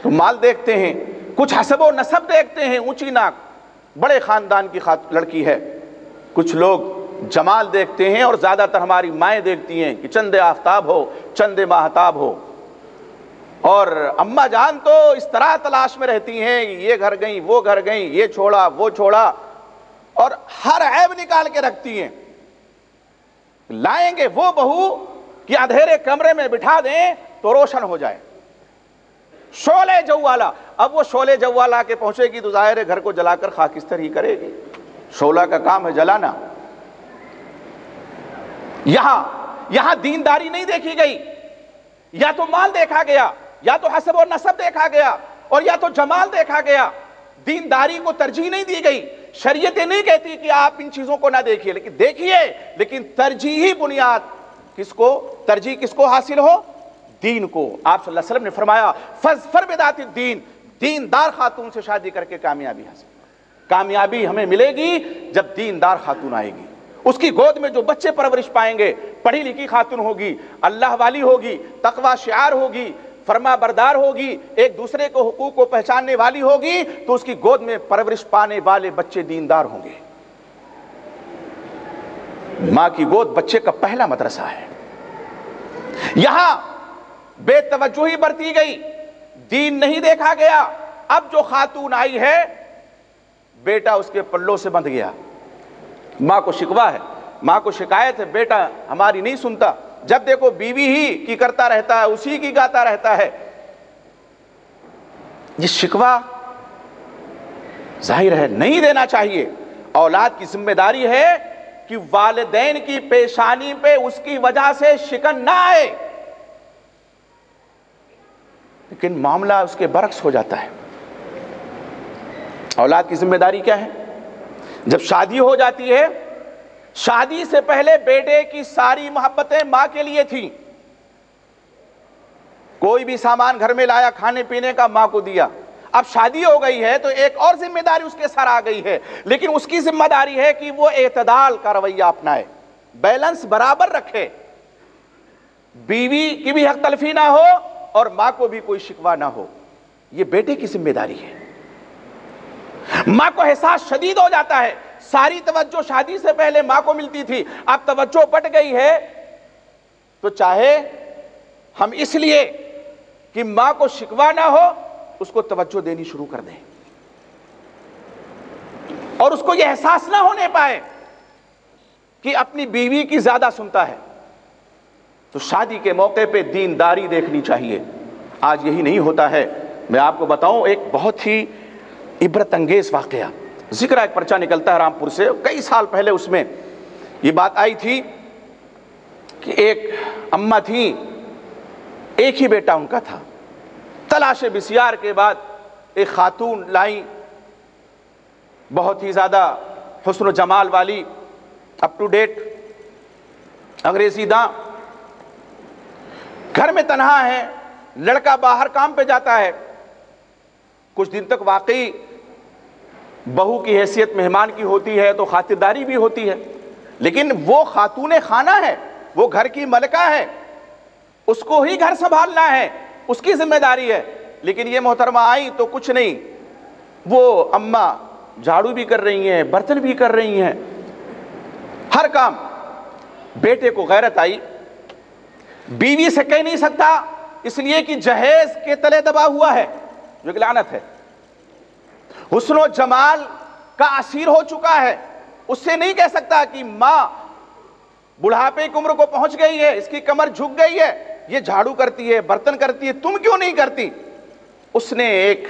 تو مال دیکھتے ہیں۔ کچھ حسب و نسب دیکھتے ہیں، اونچی ناک، بڑے خاندان کی لڑکی ہے۔ کچھ لوگ جمال دیکھتے ہیں، اور زیادہ تر ہماری مائیں دیکھتی ہیں کہ چند آفتاب ہو، چند ماہتاب ہو، اور اماں جان تو اس طرح تلاش میں رہتی ہیں، یہ گھر گئیں، وہ گھر گئیں، یہ چھوڑا، وہ چھوڑا، اور ہر عیب نکال کے رکھتی ہیں۔ لائیں گے وہ بہو کہ اندھیرے کمرے میں بٹھا دیں تو روشن ہو جائے، شعلے جوالا۔ اب وہ شعلے جوالا کے پہنچے گی تو ظاہر ہے گھر کو جلا کر خاکستر ہی کرے گی، شعلہ کا کام ہے جلانا۔ یہاں دینداری نہیں دیکھی گئی، یا تو مال دیکھا گیا، یا تو حسب و نسب دیکھا گیا، اور یا تو جمال دیکھا گیا۔ دینداری کو ترجیح نہیں دی گئی۔ شریعت نہیں کہتی کہ آپ ان چیزوں کو نہ دیکھیے، لیکن دیکھیے، لیکن ترجیحی بنیاد ترجیح کس کو حاصل ہو؟ دین کو۔ آپ صلی اللہ علیہ وسلم نے فرمایا فَاظْفَرْ بِذَاتِ الدِّین، دیندار خاتون سے شادی کر کے کامیابی حاصل۔ کامیابی ہمیں ملے گی جب دیندار خاتون آئے گی، اس کی گود میں جو بچے پرورش پائیں گے، پڑھی لکھی خاتون ہوگی، اللہ والی ہوگی، تقوی شعار ہوگی، فرما بردار ہوگی، ایک دوسرے کو حقوق کو پہچاننے والی ہوگی، تو اس کی گود میں پرورش پانے والے بچے دیندار ہوں گے۔ ماں کی گود بچے کا پہلا مدرسہ ہے۔ یہاں بے توجہی برتی گئی، دین نہیں دیکھا گیا۔ اب جو خاتون آئی ہے، بیٹا اس کے پلوں سے بندھ گیا۔ ماں کو شکوہ ہے، ماں کو شکایت ہے، بیٹا ہماری نہیں سنتا، جب دیکھو بیوی ہی کی کرتا رہتا ہے، اسی کی گاتا رہتا ہے۔ یہ شکوہ ظاہر ہے نہیں دینا چاہیے۔ اولاد کی ذمہ داری ہے کہ والدین کی پیشانی پہ اس کی وجہ سے شکن نہ آئے، لیکن معاملہ اس کے برعکس ہو جاتا ہے۔ اولاد کی ذمہ داری کیا ہے؟ جب شادی ہو جاتی ہے، شادی سے پہلے بیٹے کی ساری محبتیں ماں کے لیے تھیں۔ کوئی بھی سامان گھر میں لایا کھانے پینے کا، ماں کو دیا۔ اب شادی ہو گئی ہے تو ایک اور ذمہ داری اس کے سر آ گئی ہے، لیکن اس کی ذمہ داری ہے کہ وہ اعتدال کا رویہ اپنائے، بیلنس برابر رکھے، بیوی کی بھی حق تلفی نہ ہو اور ماں کو بھی کوئی شکوہ نہ ہو۔ یہ بیٹے کی ذمہ داری ہے۔ ماں کو احساس شدید ہو جاتا ہے، ساری توجہ شادی سے پہلے ماں کو ملتی تھی، اب توجہ بٹ گئی ہے، تو چاہے ہم اس لیے کہ ماں کو شکوہ نہ ہو اس کو توجہ دینی شروع کر دیں، اور اس کو یہ احساس نہ ہونے پائے کہ اپنی بیوی کی زیادہ سنتا ہے، تو شادی کے موقع پہ دینداری دیکھنی چاہیے۔ آج یہی نہیں ہوتا ہے۔ میں آپ کو بتاؤں ایک بہت ہی عبرت انگیز واقعہ، ذکر ایک پرچہ نکلتا ہے رامپور سے، کئی سال پہلے اس میں یہ بات آئی تھی کہ ایک اماں تھیں، ایک ہی بیٹا ان کا تھا، تلاش بسیار کے بعد ایک خاتون لائیں، بہت ہی زیادہ حسن و جمال والی، اپ ٹو ڈیٹ، انگریزی داں، گھر میں تنہا ہے، لڑکا باہر کام پہ جاتا ہے۔ کچھ دن تک واقعی بہو کی حیثیت مہمان کی ہوتی ہے تو خاطرداری بھی ہوتی ہے، لیکن وہ خاتون خانہ ہے، وہ گھر کی ملکہ ہے، اس کو ہی گھر سنبھالنا ہے، اس کی ذمہ داری ہے۔ لیکن یہ محترمہ آئی تو کچھ نہیں، وہ اماں جھاڑو بھی کر رہی ہیں، برتن بھی کر رہی ہیں، ہر کام۔ بیٹے کو غیرت آئی، بیوی سے کہہ نہیں سکتا اس لیے کہ جہیز کے تلے دبا ہوا ہے، جو کہ لعنت ہے، حسن و جمال کا اسیر ہو چکا ہے، اس سے نہیں کہہ سکتا کہ ماں بڑھاپے کی عمر کو پہنچ گئی ہے، اس کی کمر جھک گئی ہے، یہ جھاڑو کرتی ہے، برتن کرتی ہے، تم کیوں نہیں کرتی؟ اس نے ایک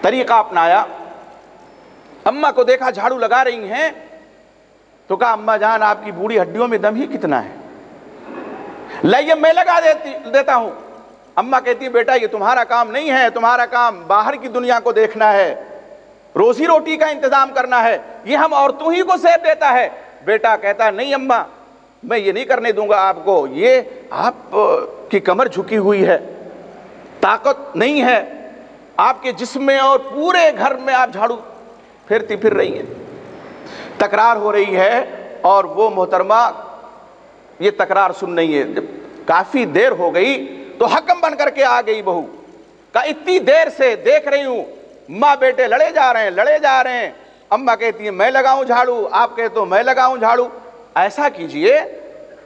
طریقہ اپنایا، اماں کو دیکھا جھاڑو لگا رہی ہیں تو کہا اماں جان آپ کی بوڑھی ہڈیوں میں دم ہی کتنا ہے، لائیے میں لگا دیتا ہوں۔ اماں کہتی ہے بیٹا یہ تمہارا کام نہیں ہے، تمہارا کام باہر کی دنیا کو دیکھنا ہے، روزی روٹی کا انتظام کرنا ہے، یہ ہم عورتوں ہی کو زیب دیتا ہے۔ بیٹا کہتا نہیں اماں میں یہ نہیں کرنے دوں گا آپ کو، یہ آپ کی کمر جھکی ہوئی ہے، طاقت نہیں ہے آپ کے جسم میں، اور پورے گھر میں آپ جھاڑو پھیرتی پھر رہی ہیں۔ تکرار ہو رہی ہے اور وہ محترمہ یہ تکرار سن رہی ہے۔ جب کافی دیر ہو گئی تو حکم بن کر کے آ گئی بہو، کہا اتنی دیر سے دیکھ رہی ہوں ماں بیٹے لڑے جا رہے ہیں، اماں کہتی ہیں میں لگاؤں جھاڑو، آپ کہتے ہو میں لگاؤں جھاڑو۔ ایسا کیجئے،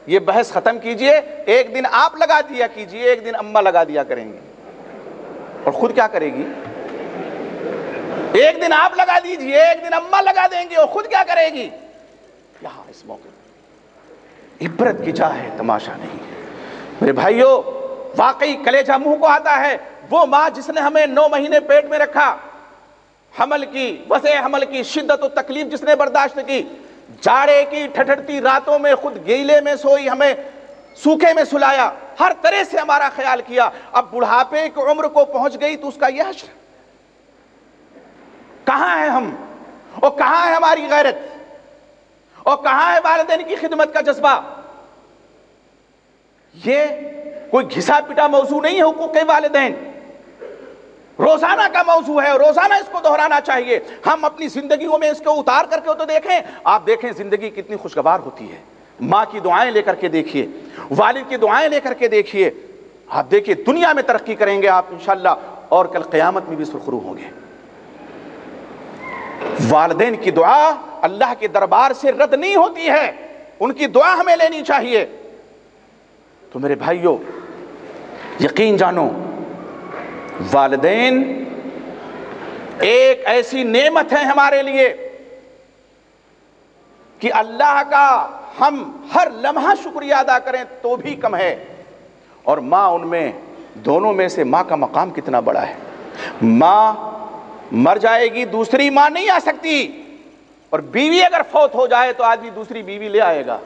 یہ بحث ختم کیجئے، ایک دن آپ لگا دیا کیجئے، ایک دن اماں لگا دیا کریں گی، اور خود کیا کرے گی؟ ایک دن آپ لگا دیجئے، ایک دن اماں لگا دیں گی، اور خود کیا کرے گی؟ یہاں اس موقع عبرت کی جا ہے، تماشا نہیں۔ میرے بھائیو، واقعی کلیجہ منہ کو آتا ہے۔ وہ ماں جس نے ہمیں 9 مہینے پیٹ میں رکھا، حمل کی وسع حمل کی شدت و تکلیف جس نے برداشت کی، جاڑے کی ٹھٹھڑتی راتوں میں خود گیلے میں سوئی، ہمیں سوکھے میں سلایا، ہر طرح سے ہمارا خیال کیا، اب بڑھاپے کی عمر کو پہنچ گئی تو اس کا یہ حشر۔ کہاں ہیں ہم، اور کہاں ہے ہماری غیرت، اور کہاں ہے والدین کی خدمت کا جذبہ؟ یہ کوئی گھسا پٹا موضوع نہیں ہے حقوق والدین، روزانہ کا موضوع ہے، روزانہ اس کو دہرانا چاہیے۔ ہم اپنی زندگیوں میں اس کو اتار کر کے تو دیکھیں، آپ دیکھیں زندگی کتنی خوشگوار ہوتی ہے۔ ماں کی دعائیں لے کر کے دیکھیے، والد کی دعائیں لے کر کے دیکھیے، آپ دیکھیے دنیا میں ترقی کریں گے آپ انشاءاللہ، اور کل قیامت میں بھی سرخرو ہوں گے۔ والدین کی دعا اللہ کے دربار سے رد نہیں ہوتی ہے، ان کی دعا ہمیں لینی چاہیے۔ تو میرے بھائیو، یقین جانو، والدین ایک ایسی نعمت ہے ہمارے لیے کہ اللہ کا ہم ہر لمحہ شکریہ ادا کریں تو بھی کم ہے، اور ماں ان میں دونوں میں سے ماں کا مقام کتنا بڑا ہے۔ ماں مر جائے گی، دوسری ماں نہیں آ سکتی، اور بیوی اگر فوت ہو جائے تو آدمی دوسری بیوی لے آئے گا۔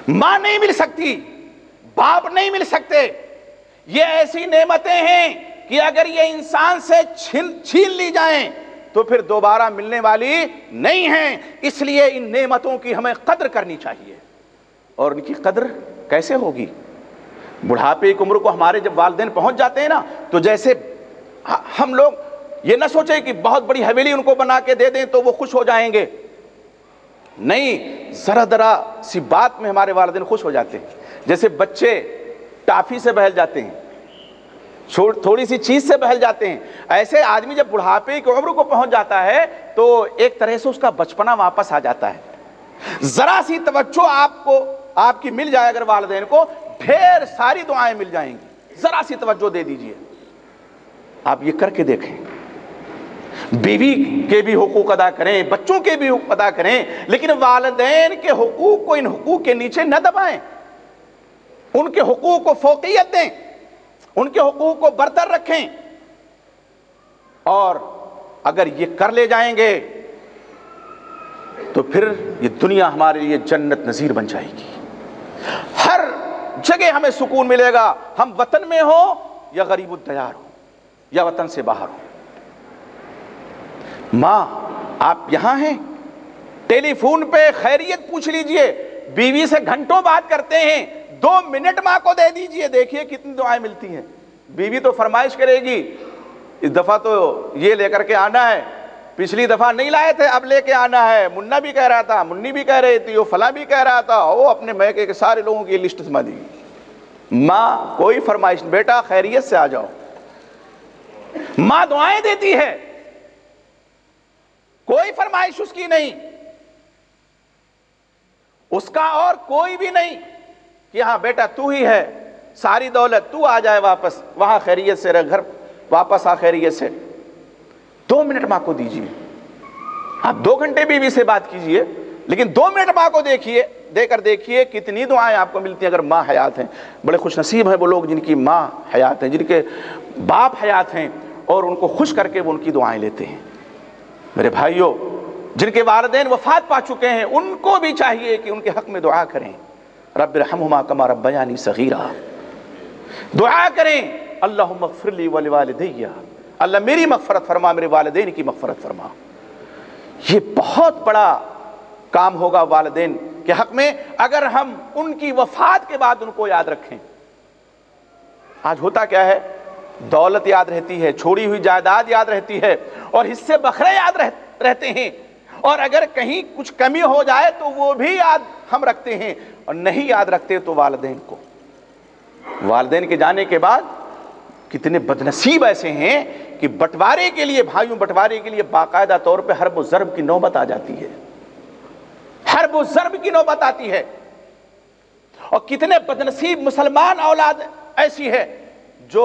ماں نہیں مل سکتی، باپ نہیں مل سکتے، یہ ایسی نعمتیں ہیں کہ اگر یہ انسان سے چھین لی جائیں تو پھر دوبارہ ملنے والی نہیں ہیں۔ اس لیے ان نعمتوں کی ہمیں قدر کرنی چاہیے، اور ان کی قدر کیسے ہوگی؟ بڑھاپے کی عمر کو ہمارے جب والدین پہنچ جاتے ہیں نا، تو جیسے ہم لوگ یہ نہ سوچیں کہ بہت بڑی حویلی ان کو بنا کے دے دیں تو وہ خوش ہو جائیں گے، نہیں، ذرا سی بات میں ہمارے والدین خوش ہو جاتے ہیں۔ جیسے بچے ٹافی سے بہل جاتے ہیں، تھوڑی سی چیز سے بہل جاتے ہیں، ایسے آدمی جب بڑھاپے کی عمر کو پہنچ جاتا ہے تو ایک طرح سے اس کا بچپنا واپس آ جاتا ہے۔ ذرا سی توجہ آپ کی مل جائے اگر والدین کو، ڈھیر ساری دعائیں مل جائیں گی۔ ذرا سی توجہ دے دیجئے، آپ یہ کر کے دیکھیں۔ بیوی کے بھی حقوق ادا کریں، بچوں کے بھی حقوق ادا کریں، لیکن والدین کے حقوق کو ان حقوق کے نیچے نہ دبائیں، ان کے حقوق کو فوقیت دیں، ان کے حقوق کو برتر رکھیں، اور اگر یہ کر لے جائیں گے تو پھر یہ دنیا ہمارے لیے جنت نظیر بن جائے گی۔ ہر جگہ ہمیں سکون ملے گا، ہم وطن میں ہو یا غریب الدیار ہو یا وطن سے باہر ہو۔ ماں آپ یہاں ہیں، ٹیلی فون پہ خیریت پوچھ لیجئے، بیوی سے گھنٹوں بات کرتے ہیں، 2 منٹ ماں کو دے دیجئے، دیکھیے کتنی دعائیں ملتی ہیں۔ بیوی تو فرمائش کرے گی، اس دفعہ تو یہ لے کر کے آنا ہے، پچھلی دفعہ نہیں لائے تھے اب لے کے آنا ہے، منا بھی کہہ رہا تھا، منی بھی کہہ رہی تھی، وہ فلاں بھی کہہ رہا تھا، وہ اپنے میکے کے سارے لوگوں کی لسٹ سما دی۔ ماں کوئی فرمائش، بیٹا خیریت سے آ جاؤ، ماں دعائیں دیتی ہے، کوئی فرمائش اس کی نہیں، اس کا اور کوئی بھی نہیں کہ ہاں بیٹا تو ہی ہے، ساری دولت تو آ جائے واپس، وہاں خیریت سے رہ، گھر واپس آ خیریت سے۔ 2 منٹ ماں کو دیجیے، آپ 2 گھنٹے بیوی سے بات کیجئے، لیکن 2 منٹ ماں کو دے کر دیکھیے کتنی دعائیں آپ کو ملتی ہیں اگر ماں حیات ہیں۔ بڑے خوش نصیب ہیں وہ لوگ جن کی ماں حیات ہیں، جن کے باپ حیات ہیں، اور ان کو خوش کر کے وہ ان کی دعائیں لیتے ہیں۔ میرے بھائیوں، جن کے والدین وفات پا چکے ہیں ان کو بھی چاہیے کہ ان کے حق میں دعا کریں، رب ارحمہما کما ربیانی صغیرا، دعا کریں اللہم اغفر لی ولوالدی، اللہ میری مغفرت فرما، میرے والدین کی مغفرت فرما۔ یہ بہت بڑا کام ہوگا والدین کے حق میں اگر ہم ان کی وفات کے بعد ان کو یاد رکھیں۔ آج ہوتا کیا ہے، دولت یاد رہتی ہے، چھوڑی ہوئی جائیداد یاد رہتی ہے، اور حصے بکھرے یاد رہتے ہیں، اور اگر کہیں کچھ کمی ہو جائے تو وہ بھی یاد ہم رکھتے ہیں، اور نہیں یاد رکھتے تو والدین کو۔ والدین کے جانے کے بعد کتنے بدنصیب ایسے ہیں کہ بٹوارے کے لیے، بھائیوں بٹوارے کے لیے باقاعدہ طور پہ حرب و ضرب کی نوبت آ جاتی ہے، حرب و ضرب کی نوبت آتی ہے، اور کتنے بدنصیب مسلمان اولاد ایسی ہے جو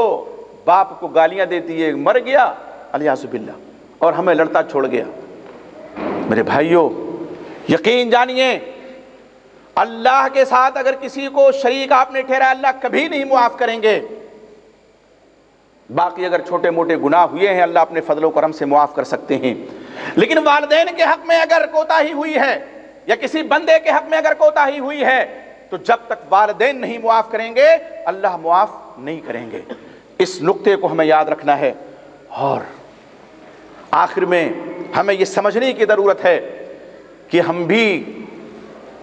باپ کو گالیاں دیتی ہے، مر گیا الیاذ باللہ، اور ہمیں لڑتا چھوڑ گیا۔ میرے بھائیوں یقین جانیے، اللہ کے ساتھ اگر کسی کو شریک آپ نے ٹھہرایا، اللہ کبھی نہیں معاف کریں گے۔ باقی اگر چھوٹے موٹے گناہ ہوئے ہیں اللہ اپنے فضل و کرم سے معاف کر سکتے ہیں، لیکن والدین کے حق میں اگر کوتاہی ہوئی ہے یا کسی بندے کے حق میں اگر کوتاہی ہوئی ہے تو جب تک والدین نہیں معاف کریں گے اللہ معاف نہیں کریں گے۔ اس نقطے کو ہمیں یاد رکھنا ہے، اور آخر میں ہمیں یہ سمجھنے کی ضرورت ہے کہ ہم بھی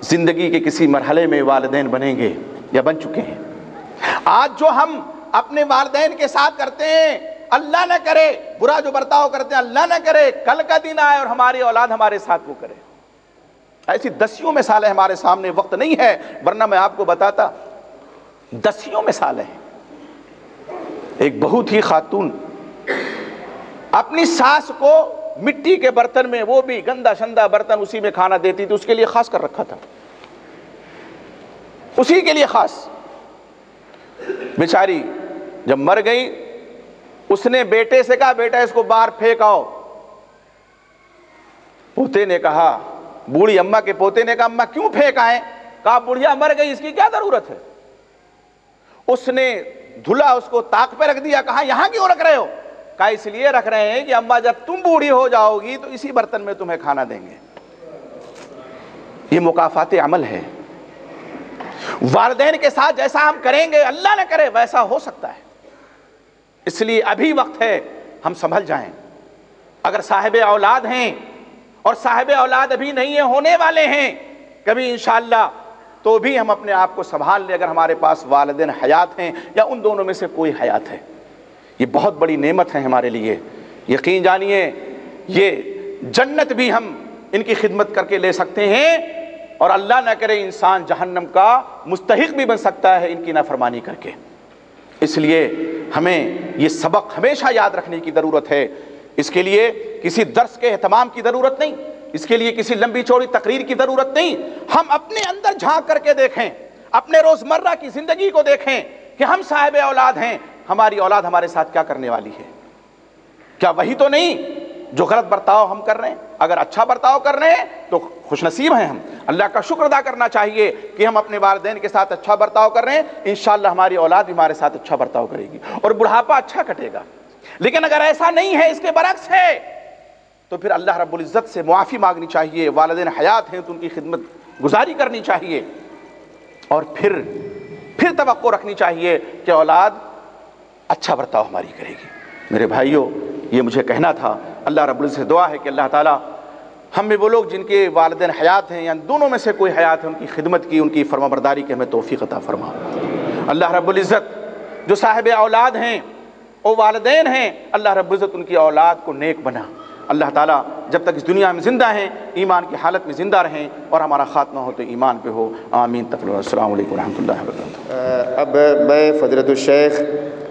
زندگی کے کسی مرحلے میں والدین بنیں گے یا بن چکے ہیں۔ آج جو ہم اپنے والدین کے ساتھ کرتے ہیں، اللہ نہ کرے برا جو برتاؤ کرتے ہیں، اللہ نہ کرے کل کا دن آئے اور ہماری اولاد ہمارے ساتھ وہ کرے۔ ایسی دسیوں مثالیں ہمارے سامنے، وقت نہیں ہے ورنہ میں آپ کو بتاتا، دسیوں مثالیں ہیں۔ ایک بہت ہی خاتون اپنی ساس کو مٹی کے برتن میں، وہ بھی گندا شندہ برتن، اسی میں کھانا دیتی تھی، اس کے لیے خاص کر رکھا تھا، اسی کے لیے خاص۔ بیچاری جب مر گئی اس نے بیٹے سے کہا بیٹا اس کو باہر پھینک آؤ۔ پوتے نے کہا، بوڑھی اماں کے پوتے نے کہا اماں کیوں پھینک آئیں؟ کہا بڑھیا مر گئی، اس کی کیا ضرورت ہے؟ اس نے دھلا اس کو طاق پہ رکھ دیا، کہا یہاں کیوں رکھ رہے ہو؟ کہا اس لیے رکھ رہے ہیں کہ اماں جب تم بوڑھی ہو جاؤ گی تو اسی برتن میں تمہیں کھانا دیں گے۔ یہ مکافات عمل ہے۔ والدین کے ساتھ جیسا ہم کریں گے اللہ نہ کرے ویسا ہو سکتا ہے، اس لیے ابھی وقت ہے ہم سنبھل جائیں۔ اگر صاحب اولاد ہیں اور صاحب اولاد ابھی نہیں ہیں، ہونے والے ہیں کبھی انشاءاللہ، تو بھی ہم اپنے آپ کو سنبھال لیں۔ اگر ہمارے پاس والدین حیات ہیں یا ان دونوں میں سے کوئی حیات ہے، یہ بہت بڑی نعمت ہے ہمارے لیے۔ یقین جانیے یہ جنت بھی ہم ان کی خدمت کر کے لے سکتے ہیں، اور اللہ نہ کرے انسان جہنم کا مستحق بھی بن سکتا ہے ان کی نافرمانی کر کے۔ اس لیے ہمیں یہ سبق ہمیشہ یاد رکھنے کی ضرورت ہے۔ اس کے لیے کسی درس کے اہتمام کی ضرورت نہیں، اس کے لیے کسی لمبی چوڑی تقریر کی ضرورت نہیں۔ ہم اپنے اندر جھانک کر کے دیکھیں، اپنے روزمرہ کی زندگی کو دیکھیں کہ ہم صاحب اولاد ہیں، ہماری اولاد ہمارے ساتھ کیا کرنے والی ہے؟ کیا وہی تو نہیں جو غلط برتاؤ ہم کر رہے ہیں؟ اگر اچھا برتاؤ کر رہے ہیں تو خوش نصیب ہیں ہم، اللہ کا شکر ادا کرنا چاہیے کہ ہم اپنے والدین کے ساتھ اچھا برتاؤ کر رہے ہیں، انشاءاللہ ہماری اولاد بھی ہمارے ساتھ اچھا برتاؤ کرے گی اور بڑھاپا اچھا کٹے گا۔ لیکن اگر ایسا نہیں ہے، اس کے برعکس ہے، تو پھر اللہ رب العزت سے معافی مانگنی چاہیے۔ والدین حیات ہیں تو ان کی خدمت گزاری کرنی چاہیے، اور پھر توقع رکھنی چاہیے کہ اولاد اچھا برتاؤ ہماری کرے گی۔ میرے بھائیوں یہ مجھے کہنا تھا۔ اللہ رب العزت سے دعا ہے کہ اللہ تعالیٰ ہم میں وہ لوگ جن کے والدین حیات ہیں یا دونوں میں سے کوئی حیات ہے، ان کی خدمت کی، ان کی فرما برداری کی ہمیں توفیق عطا فرما۔ اللہ رب العزت جو صاحب اولاد ہیں وہ والدین ہیں، اللہ رب العزت ان کی اولاد کو نیک بنا۔ اللہ تعالیٰ جب تک اس دنیا میں زندہ ہیں ایمان کی حالت میں زندہ رہیں، اور ہمارا خاتمہ ہو تو ایمان پہ ہو، آمین۔ السلام علیکم ورحمۃ اللہ وبرکاتہ۔ اب میں فضیلت الشیخ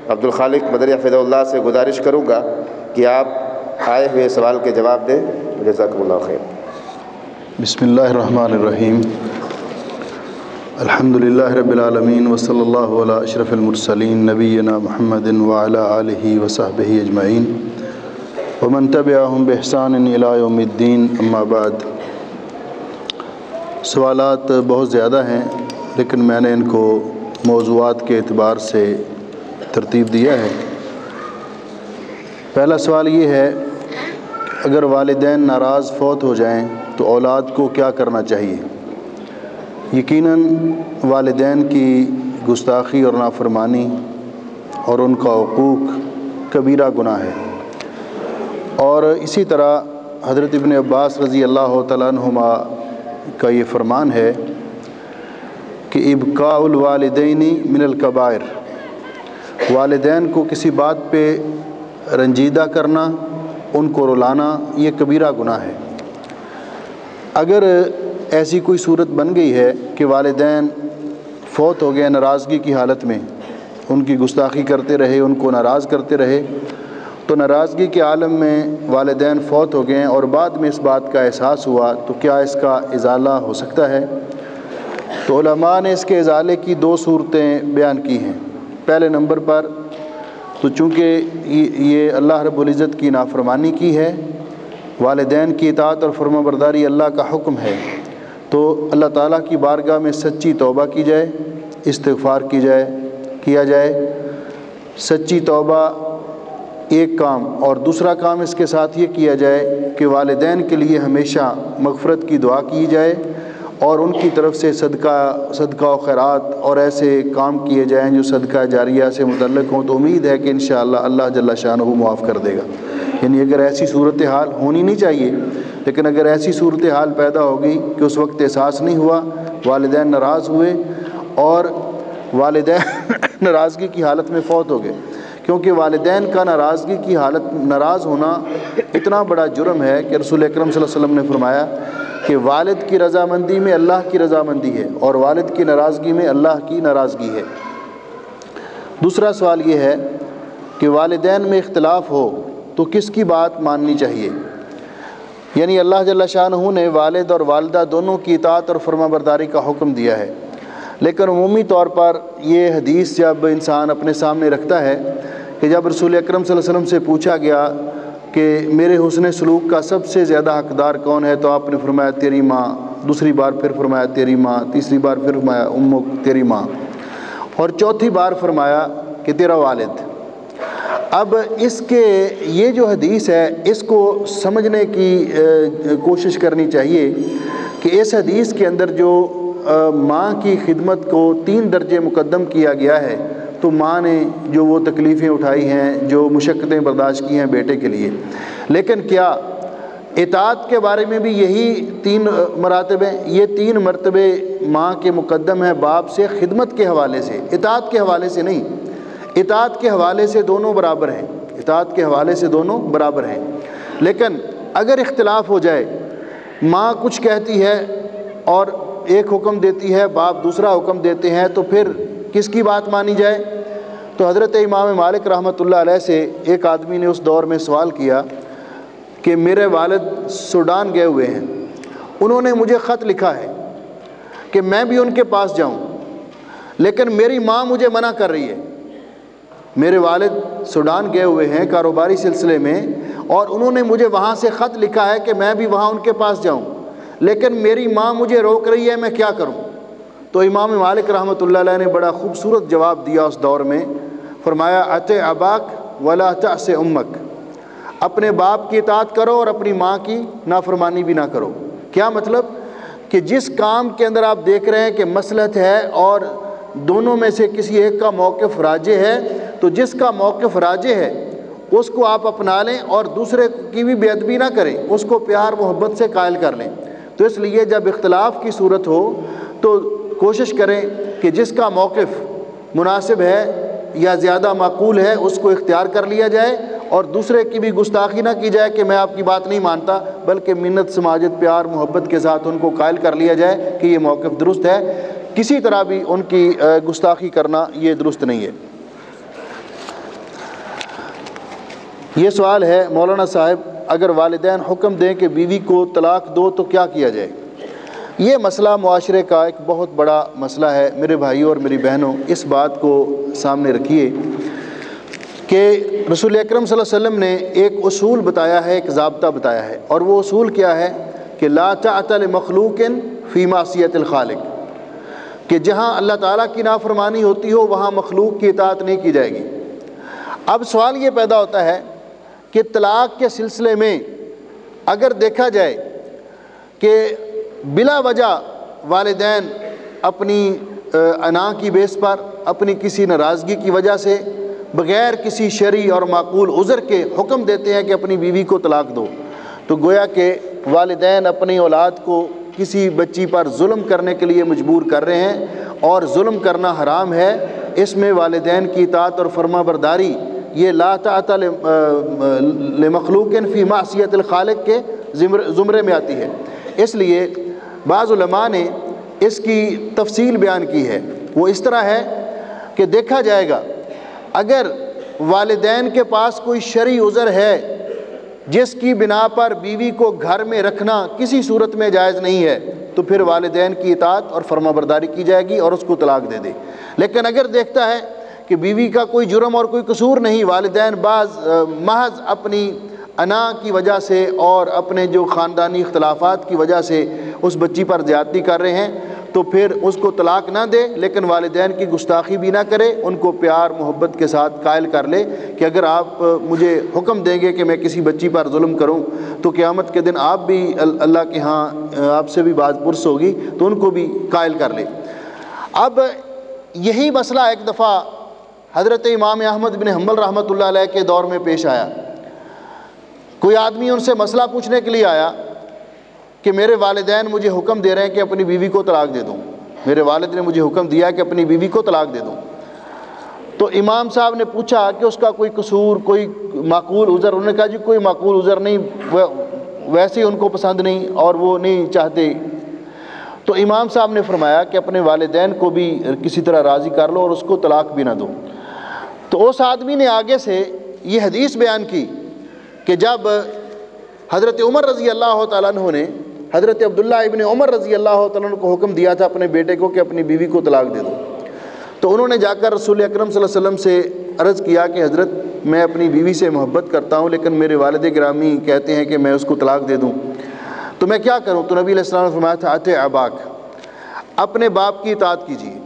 عبدالخالق مدنی حفظہ اللہ سے گزارش کروں گا کہ آپ آئے ہوئے سوال کے جواب دیں۔ جزاکم اللہ خیر۔ بسم اللہ الرحمن الرحیم۔ الحمدللہ رب العالمین وصلی اللہ علی اشرف المرسلین نبینا محمد وعلی آلہ وصحبہ اجمعین ومن تبعہم بإحسان الی یوم الدین، اما بعد۔ سوالات بہت زیادہ ہیں لیکن میں نے ان کو موضوعات کے اعتبار سے ترتیب دیا ہے۔ پہلا سوال یہ ہے، اگر والدین ناراض فوت ہو جائیں تو اولاد کو کیا کرنا چاہیے؟ یقیناً والدین کی گستاخی اور نافرمانی اور ان کا حقوق کبیرہ گناہ ہے، اور اسی طرح حضرت ابن عباس رضی اللہ تعالیٰ عنہما کا یہ فرمان ہے کہ ابقاء الوالدین من الکبائر، والدین کو کسی بات پہ رنجیدہ کرنا، ان کو رلانا، یہ کبیرہ گناہ ہے۔ اگر ایسی کوئی صورت بن گئی ہے کہ والدین فوت ہو گئے ناراضگی کی حالت میں، ان کی گستاخی کرتے رہے، ان کو ناراض کرتے رہے، تو ناراضگی کے عالم میں والدین فوت ہو گئے اور بعد میں اس بات کا احساس ہوا، تو کیا اس کا ازالہ ہو سکتا ہے؟ تو علماء نے اس کے ازالے کی دو صورتیں بیان کی ہیں۔ پہلے نمبر پر تو چونکہ یہ اللہ رب العزت کی نافرمانی کی ہے، والدین کی اطاعت اور فرمانبرداری اللہ کا حکم ہے، تو اللہ تعالیٰ کی بارگاہ میں سچی توبہ کی جائے، استغفار کیا جائے۔ سچی توبہ ایک کام، اور دوسرا کام اس کے ساتھ یہ کیا جائے کہ والدین کے لیے ہمیشہ مغفرت کی دعا کی جائے اور ان کی طرف سے صدقہ و خیرات اور ایسے کام کیے جائیں جو صدقہ جاریہ سے متعلق ہوں، تو امید ہے کہ انشاءاللہ اللہ جل شانہ معاف کر دے گا۔ یعنی اگر ایسی صورتحال ہونی نہیں چاہیے، لیکن اگر ایسی صورتحال پیدا ہو گئی کہ اس وقت احساس نہیں ہوا، والدین ناراض ہوئے اور والدین ناراضگی کی حالت میں فوت ہو گئے، کیونکہ والدین کا ناراضگی کی حالت ناراض ہونا اتنا بڑا جرم ہے کہ رسول اکرم صلی اللہ علیہ وسلم نے فرمایا کہ والد کی رضامندی میں اللہ کی رضامندی ہے اور والد کی ناراضگی میں اللہ کی ناراضگی ہے۔ دوسرا سوال یہ ہے کہ والدین میں اختلاف ہو تو کس کی بات ماننی چاہیے؟ یعنی اللہ جل شانہ نے والد اور والدہ دونوں کی اطاعت اور فرمانبرداری کا حکم دیا ہے، لیکن عمومی طور پر یہ حدیث جب انسان اپنے سامنے رکھتا ہے کہ جب رسول اکرم صلی اللہ علیہ وسلم سے پوچھا گیا کہ میرے حسن سلوک کا سب سے زیادہ حقدار کون ہے، تو آپ نے فرمایا تیری ماں، دوسری بار پھر فرمایا تیری ماں، تیسری بار پھر فرمایا امک تیری ماں، اور چوتھی بار فرمایا کہ تیرا والد۔ اب اس کے یہ جو حدیث ہے اس کو سمجھنے کی کوشش کرنی چاہیے کہ اس حدیث کے اندر جو ماں کی خدمت کو 3 درجے مقدم کیا گیا ہے، تو ماں نے جو وہ تکلیفیں اٹھائی ہیں، جو مشقتیں برداشت کی ہیں بیٹے کے لیے، لیکن کیا اطاعت کے بارے میں بھی یہی 3 مراتب ہیں؟ یہ 3 مرتبے ماں کے مقدم ہیں باپ سے خدمت کے حوالے سے، اطاعت کے حوالے سے نہیں۔ اطاعت کے حوالے سے دونوں برابر ہیں، اطاعت کے حوالے سے دونوں برابر ہیں، لیکن اگر اختلاف ہو جائے، ماں کچھ کہتی ہے اور ایک حکم دیتی ہے، باپ دوسرا حکم دیتے ہیں، تو پھر کس کی بات مانی جائے؟ تو حضرت امام مالک رحمۃ اللہ علیہ سے ایک آدمی نے اس دور میں سوال کیا کہ میرے والد سوڈان گئے ہوئے ہیں، انہوں نے مجھے خط لکھا ہے کہ میں بھی ان کے پاس جاؤں، لیکن میری ماں مجھے منع کر رہی ہے۔ میرے والد سوڈان گئے ہوئے ہیں کاروباری سلسلے میں، اور انہوں نے مجھے وہاں سے خط لکھا ہے کہ میں بھی وہاں ان کے پاس جاؤں، لیکن میری ماں مجھے روک رہی ہے، میں کیا کروں؟ تو امام مالک رحمۃ اللہ علیہ نے بڑا خوبصورت جواب دیا اس دور میں، فرمایا اطع اباک ولا تعص امک، اپنے باپ کی اطاعت کرو اور اپنی ماں کی نافرمانی بھی نہ کرو۔ کیا مطلب؟ کہ جس کام کے اندر آپ دیکھ رہے ہیں کہ مصلحت ہے اور دونوں میں سے کسی ایک کا موقف راجح ہے، تو جس کا موقف راجح ہے اس کو آپ اپنا لیں اور دوسرے کی بھی بے ادبی نہ کریں، اس کو پیار محبت سے قائل کر لیں۔ تو اس لیے جب اختلاف کی صورت ہو تو کوشش کریں کہ جس کا موقف مناسب ہے یا زیادہ معقول ہے اس کو اختیار کر لیا جائے، اور دوسرے کی بھی گستاخی نہ کی جائے کہ میں آپ کی بات نہیں مانتا، بلکہ منت سماجت پیار محبت کے ساتھ ان کو قائل کر لیا جائے کہ یہ موقف درست ہے۔ کسی طرح بھی ان کی گستاخی کرنا یہ درست نہیں ہے۔ یہ سوال ہے مولانا صاحب، اگر والدین حکم دیں کہ بیوی کو طلاق دو تو کیا کیا جائے؟ یہ مسئلہ معاشرے کا ایک بہت بڑا مسئلہ ہے میرے بھائیوں اور میری بہنوں۔ اس بات کو سامنے رکھیے کہ رسول اکرم صلی اللہ علیہ وسلم نے ایک اصول بتایا ہے، ایک ضابطہ بتایا ہے، اور وہ اصول کیا ہے کہ لا طاعۃ لمخلوق فی معصیۃ الخالق، کہ جہاں اللہ تعالیٰ کی نافرمانی ہوتی ہو وہاں مخلوق کی اطاعت نہیں کی جائے گی۔ اب سوال یہ پیدا ہوتا ہے کہ طلاق کے سلسلے میں اگر دیکھا جائے کہ بلا وجہ والدین اپنی انا کی بیس پر، اپنی کسی ناراضگی کی وجہ سے، بغیر کسی شرعی اور معقول عذر کے حکم دیتے ہیں کہ اپنی بیوی کو طلاق دو، تو گویا کہ والدین اپنی اولاد کو کسی بچی پر ظلم کرنے کے لیے مجبور کر رہے ہیں، اور ظلم کرنا حرام ہے، اس میں والدین کی اطاعت اور فرما برداری یہ لا طاعت لمخلوق فی معصیت الخالق کے زمرے میں آتی ہے۔ اس لیے بعض علماء نے اس کی تفصیل بیان کی ہے، وہ اس طرح ہے کہ دیکھا جائے گا اگر والدین کے پاس کوئی شرعی عذر ہے جس کی بنا پر بیوی کو گھر میں رکھنا کسی صورت میں جائز نہیں ہے تو پھر والدین کی اطاعت اور فرما برداری کی جائے گی اور اس کو طلاق دے دے۔ لیکن اگر دیکھتا ہے کہ بیوی کا کوئی جرم اور کوئی قصور نہیں، والدین محض اپنی انا کی وجہ سے اور اپنے جو خاندانی اختلافات کی وجہ سے اس بچی پر زیادتی کر رہے ہیں، تو پھر اس کو طلاق نہ دے، لیکن والدین کی گستاخی بھی نہ کرے، ان کو پیار محبت کے ساتھ قائل کر لے کہ اگر آپ مجھے حکم دیں گے کہ میں کسی بچی پر ظلم کروں تو قیامت کے دن آپ بھی اللہ کے ہاں آپ سے بھی باز پرس ہوگی، تو ان کو بھی قائل کر لے۔ اب یہی مسئلہ ایک دفعہ حضرت امام احمد بن حنبل رحمۃ اللہ علیہ کے دور میں پیش آیا۔ کوئی آدمی ان سے مسئلہ پوچھنے کے لیے آیا کہ میرے والدین مجھے حکم دے رہے ہیں کہ اپنی بیوی کو طلاق دے دوں، میرے والد نے مجھے حکم دیا کہ اپنی بیوی کو طلاق دے دوں۔ تو امام صاحب نے پوچھا کہ اس کا کوئی قصور، کوئی معقول عذر؟ انہوں نے کہا جی کوئی معقول عذر نہیں، ویسے ہی ان کو پسند نہیں اور وہ نہیں چاہتے۔ تو امام صاحب نے فرمایا کہ اپنے والدین کو بھی کسی طرح راضی کر لو اور اس کو طلاق بھی نہ دو۔ تو اس آدمی نے آگے سے یہ حدیث بیان کی کہ جب حضرت عمر رضی اللہ تعالیٰ عنہ نے حضرت عبداللہ ابن عمر رضی اللہ تعالیٰ عنہ کو حکم دیا تھا اپنے بیٹے کو کہ اپنی بیوی کو طلاق دے دو، تو انہوں نے جا کر رسول اکرم صلی اللہ علیہ وسلم سے عرض کیا کہ حضرت میں اپنی بیوی سے محبت کرتا ہوں لیکن میرے والد گرامی کہتے ہیں کہ میں اس کو طلاق دے دوں، تو میں کیا کروں؟ تو نبی علیہ السلام نے فرمایا تھا اطع اباک، اپنے باپ کی اطاعت کیجیے۔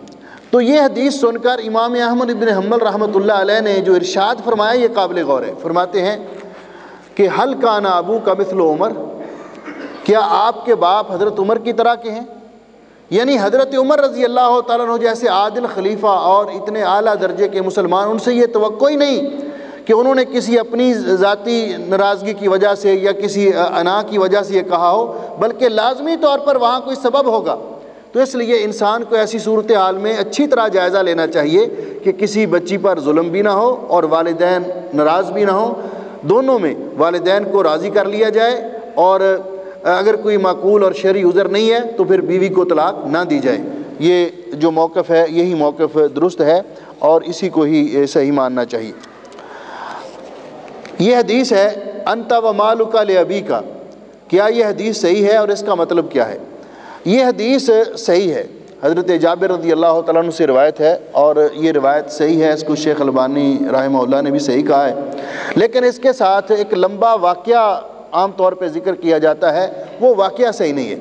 تو یہ حدیث سن کر امام احمد بن حنبل رحمۃ اللہ علیہ نے جو ارشاد فرمایا یہ قابل غور ہے۔ فرماتے ہیں کہ حل کان ابوک مثل عمر، کیا آپ کے باپ حضرت عمر کی طرح کے ہیں؟ یعنی حضرت عمر رضی اللہ تعالیٰ عنہ جیسے عادل خلیفہ اور اتنے اعلیٰ درجے کے مسلمان، ان سے یہ توقع ہی نہیں کہ انہوں نے کسی اپنی ذاتی ناراضگی کی وجہ سے یا کسی انا کی وجہ سے یہ کہا ہو، بلکہ لازمی طور پر وہاں کوئی سبب ہوگا۔ تو اس لیے انسان کو ایسی صورتحال میں اچھی طرح جائزہ لینا چاہیے کہ کسی بچی پر ظلم بھی نہ ہو اور والدین ناراض بھی نہ ہوں، دونوں میں والدین کو راضی کر لیا جائے، اور اگر کوئی معقول اور شرعی عذر نہیں ہے تو پھر بیوی کو طلاق نہ دی جائے۔ یہ جو موقف ہے یہی موقف درست ہے اور اسی کو ہی صحیح ماننا چاہیے۔ یہ حدیث ہے انت و مالک لابیک، کیا یہ حدیث صحیح ہے اور اس کا مطلب کیا ہے؟ یہ حدیث صحیح ہے، حضرت جابر رضی اللہ تعالیٰ عنہ سے روایت ہے اور یہ روایت صحیح ہے، اس کو شیخ البانی رحمہ اللہ نے بھی صحیح کہا ہے، لیکن اس کے ساتھ ایک لمبا واقعہ عام طور پہ ذکر کیا جاتا ہے، وہ واقعہ صحیح نہیں ہے۔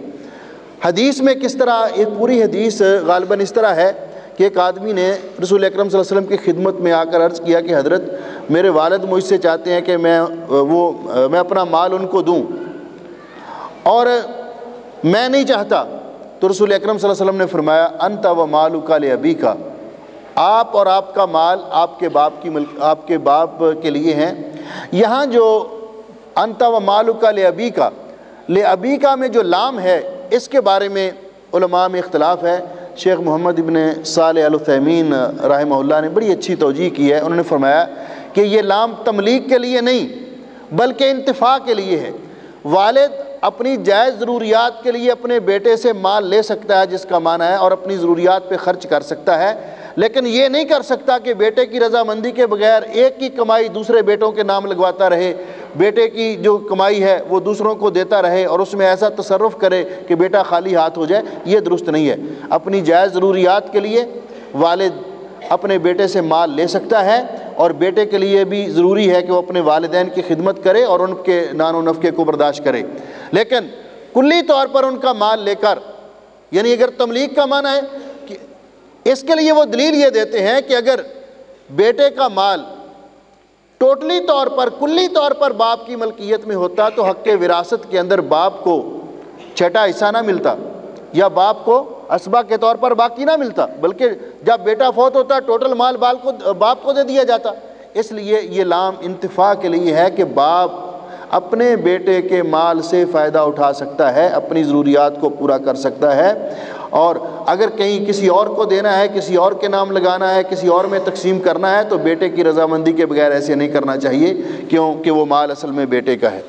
حدیث میں کس طرح، ایک پوری حدیث غالباً اس طرح ہے کہ ایک آدمی نے رسول اکرم صلی اللہ علیہ وسلم کی خدمت میں آ کر عرض کیا کہ حضرت میرے والد مجھ سے چاہتے ہیں کہ میں اپنا مال ان کو دوں اور میں نہیں چاہتا، تو رسول اکرم صلی اللہ علیہ وسلم نے فرمایا انت و مالک لابیک، آپ اور آپ کا مال آپ کے باپ کے لیے ہیں۔ یہاں جو انت و مالک لابیک، لابیک میں جو لام ہے اس کے بارے میں علماء میں اختلاف ہے۔ شیخ محمد ابن صالح العثیمین رحمہ اللہ نے بڑی اچھی توجیہ کی ہے، انہوں نے فرمایا کہ یہ لام تملیک کے لیے نہیں بلکہ انتفاع کے لیے ہے۔ والد اپنی جائز ضروریات کے لیے اپنے بیٹے سے مال لے سکتا ہے جس کا معنی ہے، اور اپنی ضروریات پہ خرچ کر سکتا ہے، لیکن یہ نہیں کر سکتا کہ بیٹے کی رضامندی کے بغیر ایک کی کمائی دوسرے بیٹوں کے نام لگواتا رہے، بیٹے کی جو کمائی ہے وہ دوسروں کو دیتا رہے اور اس میں ایسا تصرف کرے کہ بیٹا خالی ہاتھ ہو جائے، یہ درست نہیں ہے۔ اپنی جائز ضروریات کے لیے والد اپنے بیٹے سے مال لے سکتا ہے، اور بیٹے کے لیے بھی ضروری ہے کہ وہ اپنے والدین کی خدمت کرے اور ان کے نان و نفقے کو برداشت کرے، لیکن کلی طور پر ان کا مال لے کر، یعنی اگر تملیک کا معنی ہے کہ اس کے لیے وہ دلیل یہ دیتے ہیں کہ اگر بیٹے کا مال ٹوٹلی طور پر کلی طور پر باپ کی ملکیت میں ہوتا تو حق وراثت کے اندر باپ کو چھٹا حصہ نہ ملتا یا باپ کو اسبہ کے طور پر باقی نہ ملتا، بلکہ جب بیٹا فوت ہوتا ٹوٹل مال باپ کو دے دیا جاتا۔ اس لیے یہ لام انتفاع کے لیے ہے کہ باپ اپنے بیٹے کے مال سے فائدہ اٹھا سکتا ہے، اپنی ضروریات کو پورا کر سکتا ہے، اور اگر کہیں کسی اور کو دینا ہے، کسی اور کے نام لگانا ہے، کسی اور میں تقسیم کرنا ہے تو بیٹے کی رضامندی کے بغیر ایسے نہیں کرنا چاہیے، کیونکہ وہ مال اصل میں بیٹے کا ہے۔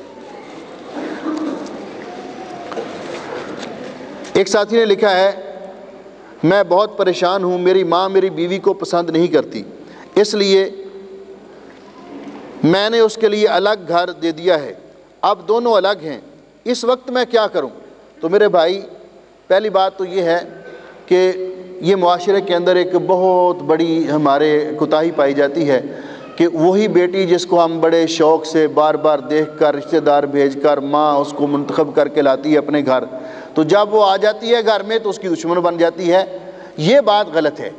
ایک ساتھی نے لکھا ہے، میں بہت پریشان ہوں، میری ماں میری بیوی کو پسند نہیں کرتی، اس لیے میں نے اس کے لیے الگ گھر دے دیا ہے، اب دونوں الگ ہیں، اس وقت میں کیا کروں؟ تو میرے بھائی، پہلی بات تو یہ ہے کہ یہ معاشرے کے اندر ایک بہت بڑی ہمارے کوتاہی پائی جاتی ہے کہ وہی بیٹی جس کو ہم بڑے شوق سے بار بار دیکھ کر، رشتہ دار بھیج کر، ماں اس کو منتخب کر کے لاتی ہے اپنے گھر، تو جب وہ آ جاتی ہے گھر میں تو اس کی دشمن بن جاتی ہے۔ یہ بات غلط ہے۔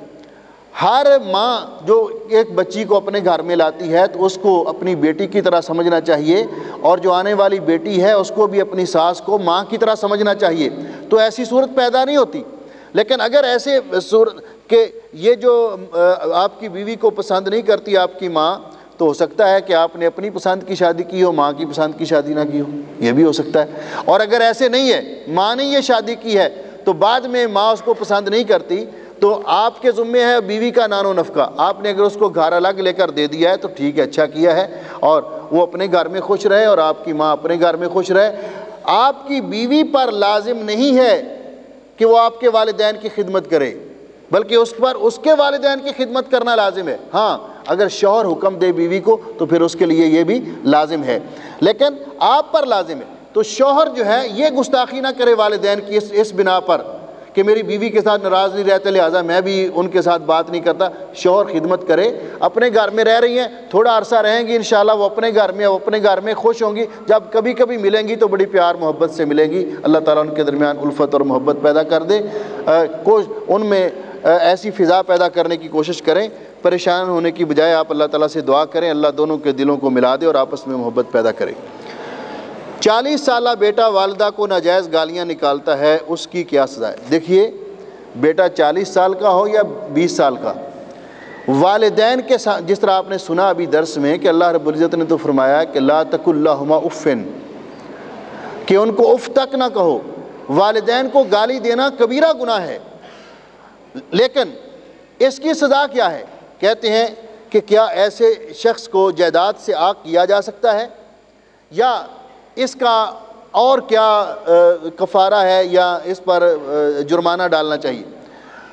ہر ماں جو ایک بچی کو اپنے گھر میں لاتی ہے تو اس کو اپنی بیٹی کی طرح سمجھنا چاہیے، اور جو آنے والی بیٹی ہے اس کو بھی اپنی ساس کو ماں کی طرح سمجھنا چاہیے، تو ایسی صورت پیدا نہیں ہوتی۔ لیکن اگر ایسے صورت کہ یہ جو آپ کی بیوی کو پسند نہیں کرتی آپ کی ماں، تو ہو سکتا ہے کہ آپ نے اپنی پسند کی شادی کی ہو، ماں کی پسند کی شادی نہ کی ہو، یہ بھی ہو سکتا ہے۔ اور اگر ایسے نہیں ہے، ماں نے یہ شادی کی ہے تو بعد میں ماں اس کو پسند نہیں کرتی، تو آپ کے ذمے ہے بیوی کا نان و نفقہ۔ آپ نے اگر اس کو گھر الگ لے کر دے دیا ہے تو ٹھیک ہے، اچھا کیا ہے، اور وہ اپنے گھر میں خوش رہے اور آپ کی ماں اپنے گھر میں خوش رہے۔ آپ کی بیوی پر لازم نہیں ہے کہ وہ آپ کے والدین کی خدمت کرے، بلکہ اس پر اس کے والدین کی خدمت کرنا لازم ہے۔ ہاں، اگر شوہر حکم دے بیوی کو تو پھر اس کے لیے یہ بھی لازم ہے، لیکن آپ پر لازم ہے۔ تو شوہر جو ہے یہ گستاخی نہ کرے والدین کی اس بنا پر کہ میری بیوی کے ساتھ ناراض نہیں رہتے لہٰذا میں بھی ان کے ساتھ بات نہیں کرتا۔ شوہر خدمت کرے، اپنے گھر میں رہ رہی ہیں، تھوڑا عرصہ رہیں گی انشاءاللہ، وہ اپنے گھر میں خوش ہوں گی، جب کبھی کبھی ملیں گی تو بڑی پیار محبت سے ملیں گی۔ اللہ تعالیٰ ان کے درمیان الفت اور محبت پیدا کر دے، ان میں ایسی فضا پیدا کرنے کی کوشش کریں۔ پریشان ہونے کی بجائے آپ اللہ تعالیٰ سے دعا کریں، اللہ دونوں کے دلوں کو ملا دے اور آپس میں محبت پیدا کرے۔ 40 سالہ بیٹا والدہ کو ناجائز گالیاں نکالتا ہے، اس کی کیا سزا ہے؟ دیکھیے، بیٹا 40 سال کا ہو یا 20 سال کا، والدین کے ساتھ، جس طرح آپ نے سنا ابھی درس میں کہ اللہ رب العزت نے تو فرمایا کہ لا تقل لہما اف، کہ ان کو اف تک نہ کہو۔ والدین کو گالی دینا کبیرہ گناہ ہے، لیکن اس کی سزا کیا ہے؟ کہتے ہیں کہ کیا ایسے شخص کو جائیداد سے عاق کیا جا سکتا ہے، یا اس کا اور کیا کفارہ ہے، یا اس پر جرمانہ ڈالنا چاہیے؟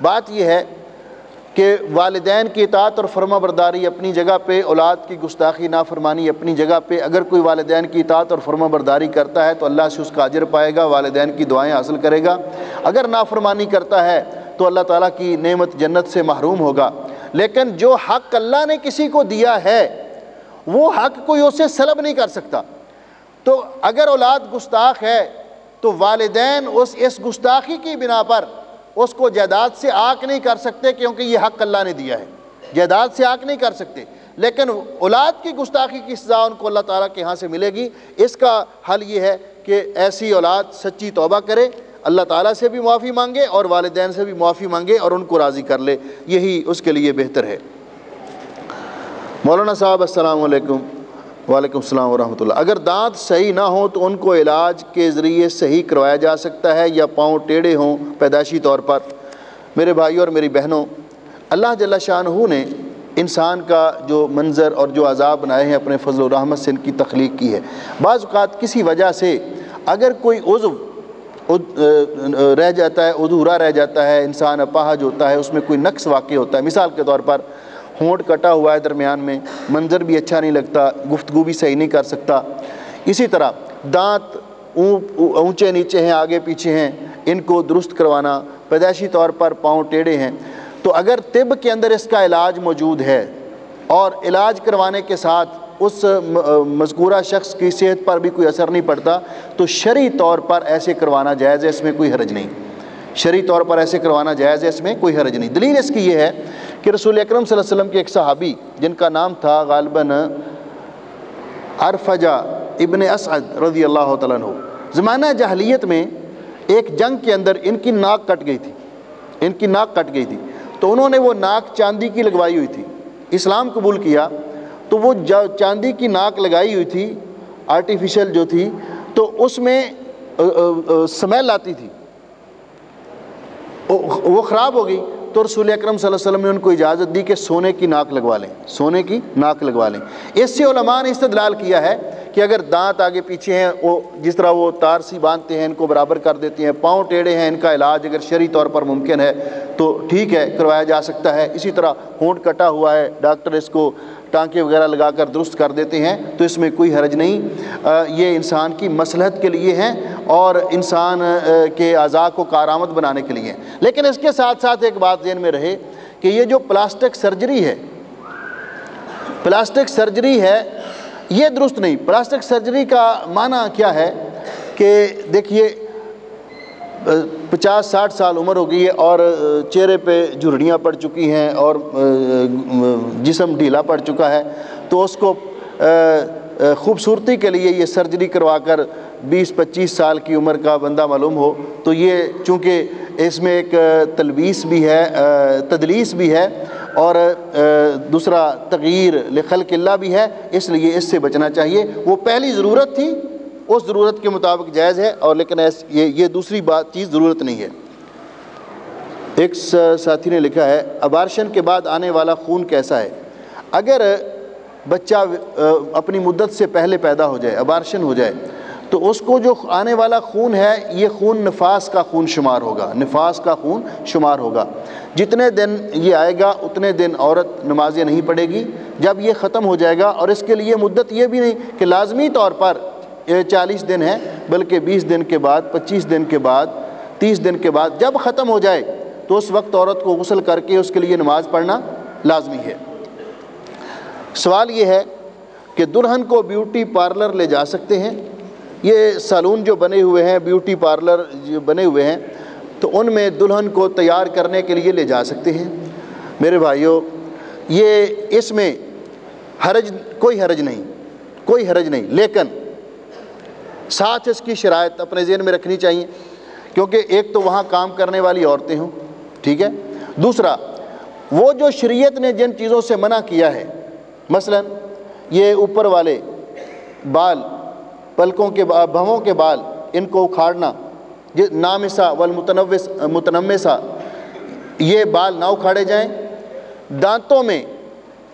بات یہ ہے کہ والدین کی اطاعت اور فرما برداری اپنی جگہ پہ، اولاد کی گستاخی نافرمانی اپنی جگہ پہ۔ اگر کوئی والدین کی اطاعت اور فرما برداری کرتا ہے تو اللہ سے اس کا اجر پائے گا، والدین کی دعائیں حاصل کرے گا۔ اگر نافرمانی کرتا ہے تو اللہ تعالیٰ کی نعمت جنت سے محروم ہوگا۔ لیکن جو حق اللہ نے کسی کو دیا ہے وہ حق کوئی اسے سلب نہیں کر سکتا۔ تو اگر اولاد گستاخ ہے تو والدین اس گستاخی کی بنا پر اس کو جائیداد سے عاق نہیں کر سکتے، کیونکہ یہ حق اللہ نے دیا ہے، جائیداد سے عاق نہیں کر سکتے۔ لیکن اولاد کی گستاخی کی سزا ان کو اللہ تعالیٰ کے ہاں سے ملے گی۔ اس کا حل یہ ہے کہ ایسی اولاد سچی توبہ کرے، اللہ تعالیٰ سے بھی معافی مانگے اور والدین سے بھی معافی مانگے اور ان کو راضی کر لے، یہی اس کے لیے بہتر ہے۔ مولانا صاحب السلام علیکم۔ وعلیکم السلام ورحمۃ اللہ۔ اگر دانت صحیح نہ ہوں تو ان کو علاج کے ذریعے صحیح کروایا جا سکتا ہے یا پاؤں ٹیڑھے ہوں پیدائشی طور پر؟ میرے بھائیوں اور میری بہنوں، اللہ جل شانہ نے انسان کا جو منظر اور جو عذاب بنائے ہیں اپنے فضل و رحمت سے ان کی تخلیق کی ہے۔ بعض اوقات کسی وجہ سے اگر کوئی عضو رہ جاتا ہے، ادھورا رہ جاتا ہے، انسان اپاہج ہوتا ہے، اس میں کوئی نقص واقع ہوتا ہے، مثال کے طور پر ہونٹ کٹا ہوا ہے درمیان میں، منظر بھی اچھا نہیں لگتا، گفتگو بھی صحیح نہیں کر سکتا۔ اسی طرح دانت اونچے نیچے ہیں، آگے پیچھے ہیں، ان کو درست کروانا، پیدائشی طور پر پاؤں ٹیڑھے ہیں، تو اگر طب کے اندر اس کا علاج موجود ہے اور علاج کروانے کے ساتھ اس مذکورہ شخص کی صحت پر بھی کوئی اثر نہیں پڑتا تو شرعی طور پر ایسے کروانا جائز ہے، اس میں کوئی حرج نہیں۔ شرعی طور پر ایسے کروانا جائز ہے، اس میں کوئی حرج نہیں۔ دلیل اس کی یہ ہے کہ رسول اکرم صلی اللہ علیہ وسلم کے ایک صحابی جن کا نام تھا غالباً ارفجہ ابن اسعد رضی اللہ تعالیٰ عنہ، زمانہ جاہلیت میں ایک جنگ کے اندر ان کی ناک کٹ گئی تھی، تو انہوں نے وہ ناک چاندی کی لگوائی ہوئی تھی۔ اسلام قبول کیا تو وہ چاندی کی ناک لگائی ہوئی تھی، آرٹیفیشل جو تھی تو اس میں سمیل آتی تھی، وہ خراب ہو گئی، تو رسول اکرم صلی اللہ علیہ وسلم نے ان کو اجازت دی کہ سونے کی ناک لگوا لیں، سونے کی ناک لگوا لیں۔ اس سے علماء نے استدلال کیا ہے کہ اگر دانت آگے پیچھے ہیں، وہ جس طرح وہ تار سی باندھتے ہیں ان کو برابر کر دیتے ہیں، پاؤں ٹیڑھے ہیں، ان کا علاج اگر شرعی طور پر ممکن ہے تو ٹھیک ہے، کروایا جا سکتا ہے۔ اسی طرح ہونٹ کٹا ہوا ہے، ڈاکٹر اس کو ٹانکے وغیرہ لگا کر درست کر دیتے ہیں، تو اس میں کوئی حرج نہیں، یہ انسان کی مصلحت کے لیے ہیں اور انسان کے اعضاء کو کارآمد بنانے کے لیے ہیں۔ لیکن اس کے ساتھ ساتھ ایک بات ذہن میں رہے کہ یہ جو پلاسٹک سرجری ہے یہ درست نہیں۔ پلاسٹک سرجری کا معنی کیا ہے کہ دیکھیے 50-60 سال عمر ہو گئی ہے اور چہرے پہ جھرڑیاں پڑ چکی ہیں اور جسم ڈھیلا پڑ چکا ہے، تو اس کو خوبصورتی کے لیے یہ سرجری کروا کر 20-25 سال کی عمر کا بندہ معلوم ہو، تو یہ چونکہ اس میں ایک تدلیس بھی ہے اور دوسرا تغییر لخلق اللہ بھی ہے، اس لیے اس سے بچنا چاہیے۔ وہ پہلی ضرورت تھی، اس ضرورت کے مطابق جائز ہے، اور لیکن یہ دوسری چیز ضرورت نہیں ہے۔ ایک ساتھی نے لکھا ہے ابارشن کے بعد آنے والا خون کیسا ہے؟ اگر بچہ اپنی مدت سے پہلے پیدا ہو جائے، ابارشن ہو جائے، تو اس کو جو آنے والا خون ہے یہ خون نفاس کا خون شمار ہوگا، نفاس کا خون شمار ہوگا۔ جتنے دن یہ آئے گا اتنے دن عورت نمازیں نہیں پڑھے گی۔ جب یہ ختم ہو جائے گا، اور اس کے لیے مدت یہ بھی نہیں کہ لازمی طور پر 40 دن ہے، بلکہ 20 دن کے بعد، 25 دن کے بعد، 30 دن کے بعد جب ختم ہو جائے تو اس وقت عورت کو غسل کر کے اس کے لیے نماز پڑھنا لازمی ہے۔ سوال یہ ہے کہ دلہن کو بیوٹی پارلر لے جا سکتے ہیں؟ یہ سالون جو بنے ہوئے ہیں، بیوٹی پارلر جو بنے ہوئے ہیں، تو ان میں دلہن کو تیار کرنے کے لیے لے جا سکتے ہیں۔ میرے بھائیوں، یہ اس میں کوئی حرج نہیں، لیکن ساتھ اس کی شرائط اپنے ذہن میں رکھنی چاہیے، کیونکہ ایک تو وہاں کام کرنے والی عورتیں ہوں، ٹھیک ہے، دوسرا وہ جو شریعت نے جن چیزوں سے منع کیا ہے، مثلا یہ اوپر والے بال، پلکوں کے بھووں کے بال، ان کو اکھاڑنا، نامسا متنمسا، یہ بال نہ اکھاڑے جائیں، دانتوں میں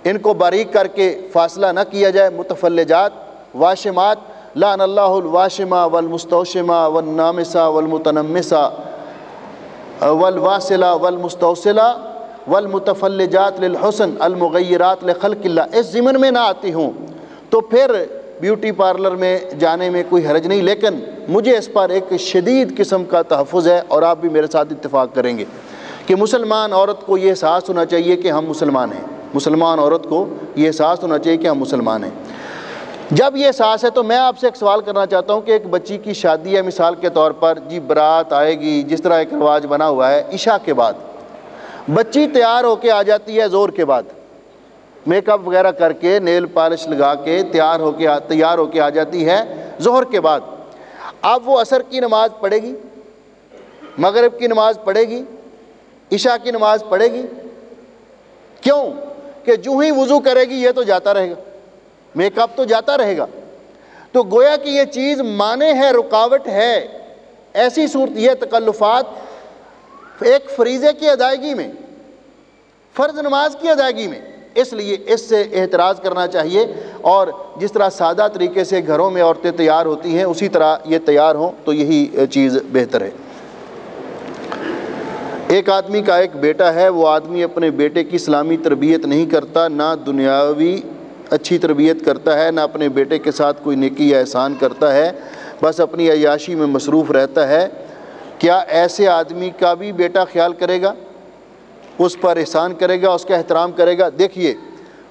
ان کو باریک کر کے فاصلہ نہ کیا جائے، متفلجات، واشمات، لعن اللہ الواشمہ والمستوشمہ والنامسہ والمتنمسہ والواصلہ والمستوصلہ والمتفلجات للحسن المغیرات لخلق اللہ، اس ضمن میں نہ آتی ہوں تو پھر بیوٹی پارلر میں جانے میں کوئی حرج نہیں۔ لیکن مجھے اس پر ایک شدید قسم کا تحفظ ہے، اور آپ بھی میرے ساتھ اتفاق کریں گے کہ مسلمان عورت کو یہ احساس ہونا چاہیے کہ ہم مسلمان ہیں، مسلمان عورت کو یہ احساس ہونا چاہیے کہ ہم مسلمان ہیں۔ جب یہ احساس ہے تو میں آپ سے ایک سوال کرنا چاہتا ہوں کہ ایک بچی کی شادی ہے، مثال کے طور پر جی برات آئے گی، جس طرح ایک رواج بنا ہوا ہے، عشاء کے بعد بچی تیار ہو کے آ جاتی ہے، زور کے بعد میک اپ وغیرہ کر کے، نیل پالش لگا کے تیار ہو کے آ جاتی ہے ظہر کے بعد۔ اب وہ عصر کی نماز پڑھے گی، مغرب کی نماز پڑھے گی، عشاء کی نماز پڑھے گی؟ کیوں کہ جو ہی وضو کرے گی یہ تو جاتا رہے گا، میک اپ تو جاتا رہے گا، تو گویا کہ یہ چیز مانع ہے، رکاوٹ ہے۔ ایسی صورت یہ تکلفات ایک فریضے کی ادائیگی میں، فرض نماز کی ادائیگی میں، اس لیے اس سے احتراز کرنا چاہیے، اور جس طرح سادہ طریقے سے گھروں میں عورتیں تیار ہوتی ہیں اسی طرح یہ تیار ہوں تو یہی چیز بہتر ہے۔ ایک آدمی کا ایک بیٹا ہے، وہ آدمی اپنے بیٹے کی اسلامی تربیت نہیں کرتا، نہ دنیاوی اچھی تربیت کرتا ہے، نہ اپنے بیٹے کے ساتھ کوئی نیکی یا احسان کرتا ہے، بس اپنی عیاشی میں مصروف رہتا ہے۔ کیا ایسے آدمی کا بھی بیٹا خیال کرے گا، اس پر احسان کرے گا، اس کا احترام کرے گا؟ دیکھیے،